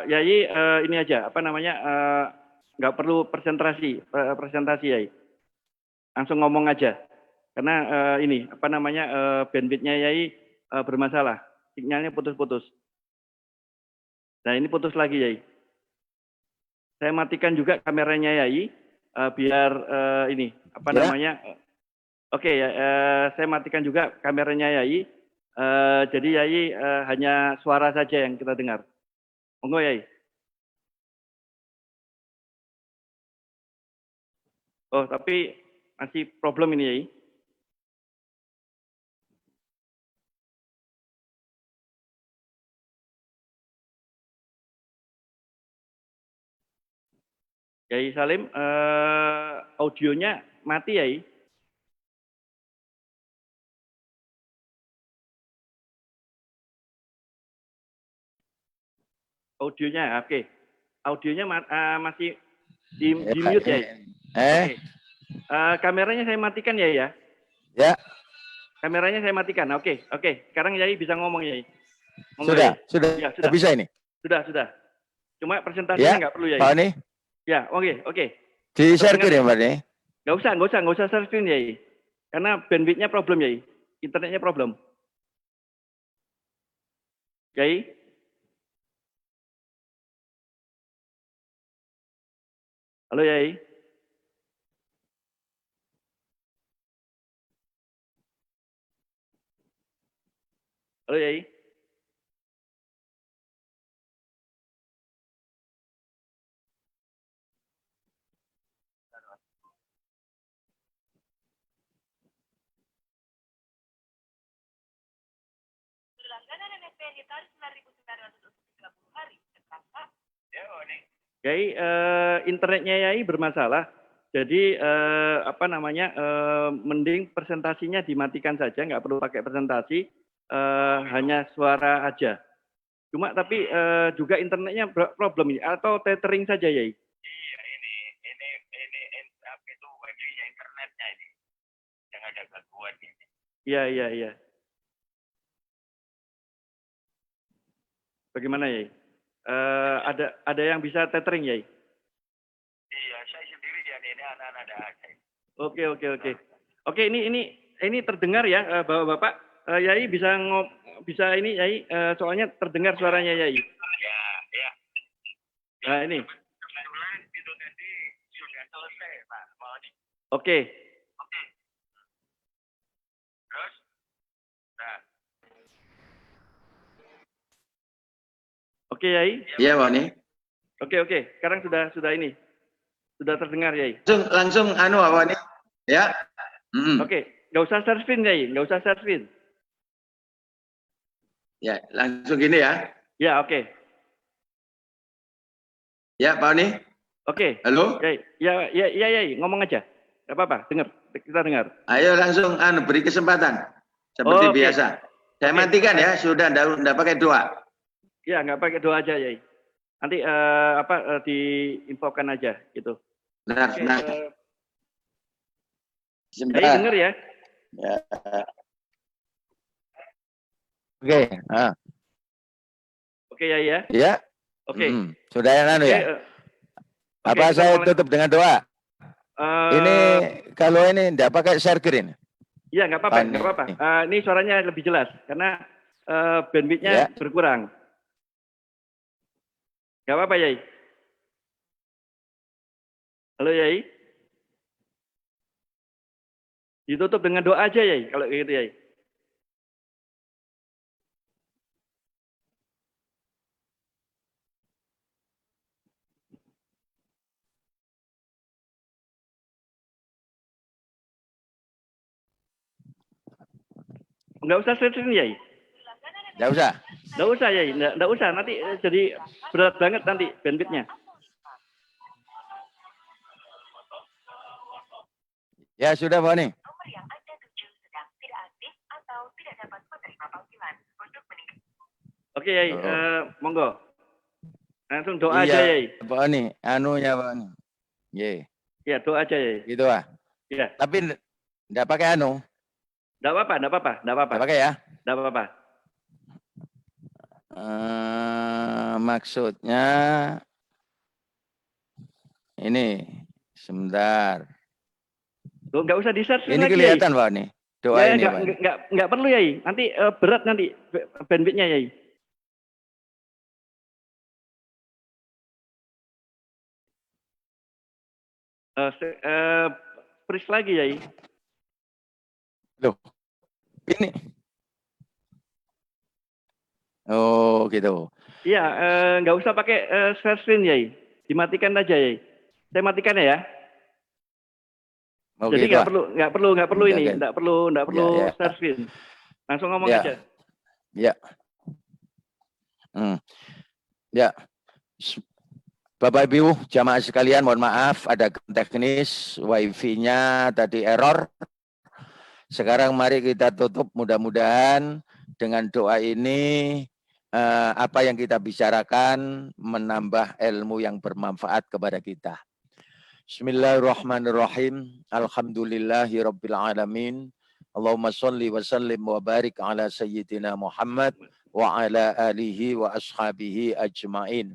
Yai ini aja, nggak perlu presentasi Yai, langsung ngomong aja, karena bandwidth-nya Yai bermasalah, sinyalnya putus-putus. Nah ini putus lagi Yai. Saya matikan juga kameranya Yai, biar Oke ya, saya matikan juga kameranya Yai. Jadi Yai hanya suara saja yang kita dengar. Monggo Yai. Oh, tapi masih problem ini Yai. Yai Salim, audionya mati Yai. Audionya, oke. Audionya masih di mute ya. Okay. Kameranya saya matikan ya. Ya. Kameranya saya matikan. Oke. Sekarang Yai bisa ngomong Yai. Sudah. Ya, sudah. Bisa ini. Sudah. Cuma presentasinya nggak perlu Yai. Pak ini. Ya, oke. Di-share ya Pak ini. Nggak usah share screen Yai. Karena bandwidth-nya problem Yai. Internetnya problem. Yai. Halo Yai. Halo Yai. Berlangganan NFP yang ditarik 9.900 untuk 30 hari. Terkasa. Yai, internetnya Yai bermasalah. Jadi apa namanya, mending presentasinya dimatikan saja, nggak perlu pakai presentasi, hanya suara aja. Cuma tapi juga internetnya problem ini, atau tethering saja Yai. Iya, ini itu wifi-nya internetnya ini yang ada gangguan ini. Iya. Bagaimana Yai? Ada yang bisa tethering Yai? Iya, saya sendirian ini anak-anak ada aja. Oke. Oke, ini terdengar ya, Bapak-bapak. Yai bisa ini Yai, soalnya terdengar suaranya Yai. Ya. Nah, ini. Kebetulan itu tadi sudah selesai, Pak. Oke. Terus? Nah. Oke Yai. Iya, Pak nih. Oke. Sekarang sudah ini. Sudah terdengar Yai. Langsung anu apa nih? Ya. Oke, nggak usah share screen Yai, nggak usah share screen. Ya, langsung gini ya. Ya, oke. Ya, Pak nih. Oke. Halo. Ya, Yai, ngomong aja. Gak apa-apa, kita dengar. Ayo langsung beri kesempatan seperti Oke. biasa. Saya matikan ya, sudah enggak pakai doa. Ya, nggak pakai doa aja Yai. Nanti diinfokan aja gitu. Nah, Oke, Yai sebentar. denger ya. Ya. Oke. Oke Yai ya. Ya. Oke. Sudah yang anu ya. Oke, Apa kita saya mulai. tutup dengan doa? Ini kalau ini enggak pakai share screen. Iya, nggak apa-apa. Ini suaranya lebih jelas karena bandwidth-nya berkurang. Nggak apa-apa Yai. Halo Yai. Ditutup dengan doa aja Yai, kalau gitu Yai. Nggak usah share Yai. Enggak usah. Nggak usah Yai, nggak usah. Nanti jadi berat banget nanti bandwidth-nya. Ya sudah Pak nih. Nomor yang Anda tuju sedang tidak aktif atau tidak dapat menerima panggilan. Untuk meninggalkan. Oke Yai, monggo. Langsung doa Iya, aja Yai. Pak nih, anunya Pak nih. Ye. Ya, doa aja Yai. Gitu ah. Iya. Tapi enggak pakai anu. Nggak apa-apa. Enggak pakai ya. Nggak apa-apa. Maksudnya ini sebentar. Loh, nggak usah di-search Ini lagi kelihatan Yai. Pak nih. Doa Ya, ini Pak. nggak perlu Yai. Nanti berat nanti bandwidth-nya Yai. Freeze lagi Yai. Loh. Ini. Oh, gitu. Iya, nggak usah pakai share screen Yai. Dimatikan aja Yai. Saya matikan ya. Oke, Jadi nggak perlu ini, Oke. nggak perlu Ya. share screen. Langsung ngomong Ya. aja. Ya. Ya. Bapak Ibu, jamaah sekalian, mohon maaf ada teknis wifi-nya tadi error. Sekarang mari kita tutup, mudah-mudahan dengan doa ini apa yang kita bicarakan menambah ilmu yang bermanfaat kepada kita. Bismillahirrahmanirrahim. Alhamdulillahirabbil alamin. Allahumma shalli wa sallim wa barik ala sayyidina Muhammad wa ala alihi wa ashabihi ajmain.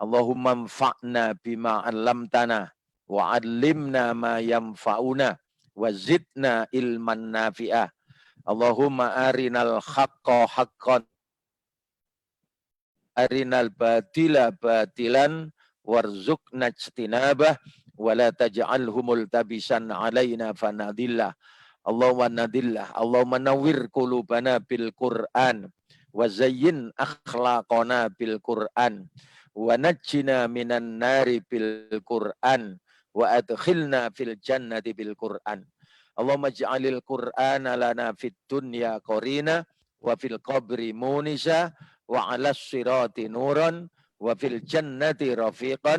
Allahumma anfa'na bima 'allamtana wa 'allimna ma yanfa'una wa zidna ilman nafi'ah. Allahumma arinal haqqa haqqan arinal batila batilan warzuqna ijtinabah ولا تجعله ملتبسا علينا فنضله اللهم نضله اللهم نور قلوبنا بالقرآن وزين أخلاقنا بالقرآن ونجنا من النار بالقرآن وأدخلنا في الجنة بالقرآن اللهم اجعل القرآن لنا في الدنيا قرينا وفي القبر مونسا وعلى الصراط نورا وفي الجنة رفيقا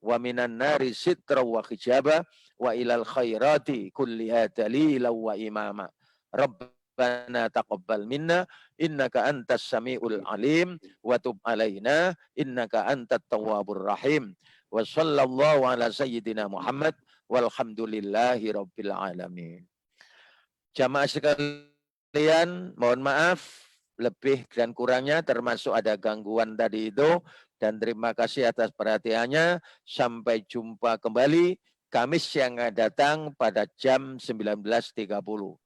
ومن النار سترا وحجابا وإلى الخيرات كلها دليلا وإماما ربنا تقبل منا إنك أنت السميع العليم وتب علينا إنك أنت التواب الرحيم وصلى الله على سيدنا محمد walhamdulillahi rabbil alamin. Jamaah sekalian, mohon maaf lebih dan kurangnya termasuk ada gangguan tadi itu dan terima kasih atas perhatiannya. Sampai jumpa kembali Kamis yang akan datang pada jam 19.30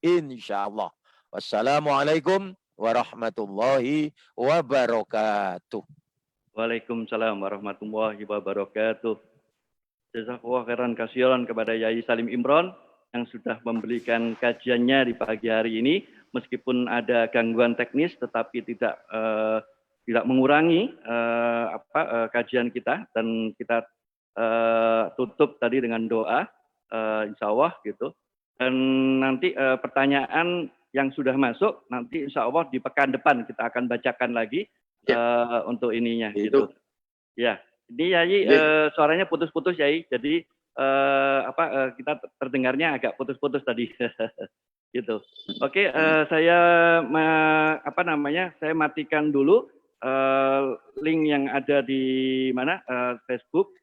insyaallah. Wassalamualaikum warahmatullahi wabarakatuh. Waalaikumsalam warahmatullahi wabarakatuh. Jazakallah khairan kasiran kepada Yai Salim Imron yang sudah memberikan kajiannya di pagi hari ini, meskipun ada gangguan teknis tetapi tidak mengurangi kajian kita, dan kita tutup tadi dengan doa insya Allah gitu. Dan nanti pertanyaan yang sudah masuk nanti insya Allah di pekan depan kita akan bacakan lagi untuk ininya gitu. Ya. Ini Yai suaranya putus-putus Yai, jadi kita terdengarnya agak putus-putus tadi, gitu. Oke, saya saya matikan dulu link yang ada di mana Facebook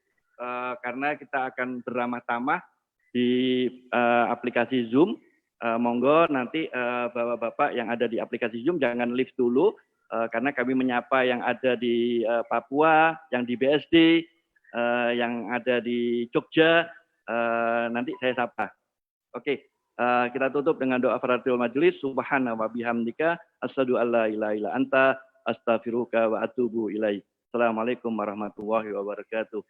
karena kita akan beramah tamah di aplikasi Zoom. Monggo nanti bapak-bapak yang ada di aplikasi Zoom jangan live dulu. Karena kami menyapa yang ada di Papua, yang di BSD, yang ada di Jogja, nanti saya sapa. Oke, kita tutup dengan doa faratul majelis. Subhana wa bihamdika, asyhadu alla ilaha illa anta, astaghfiruka wa atubu ilaik. Assalamualaikum warahmatullahi wabarakatuh.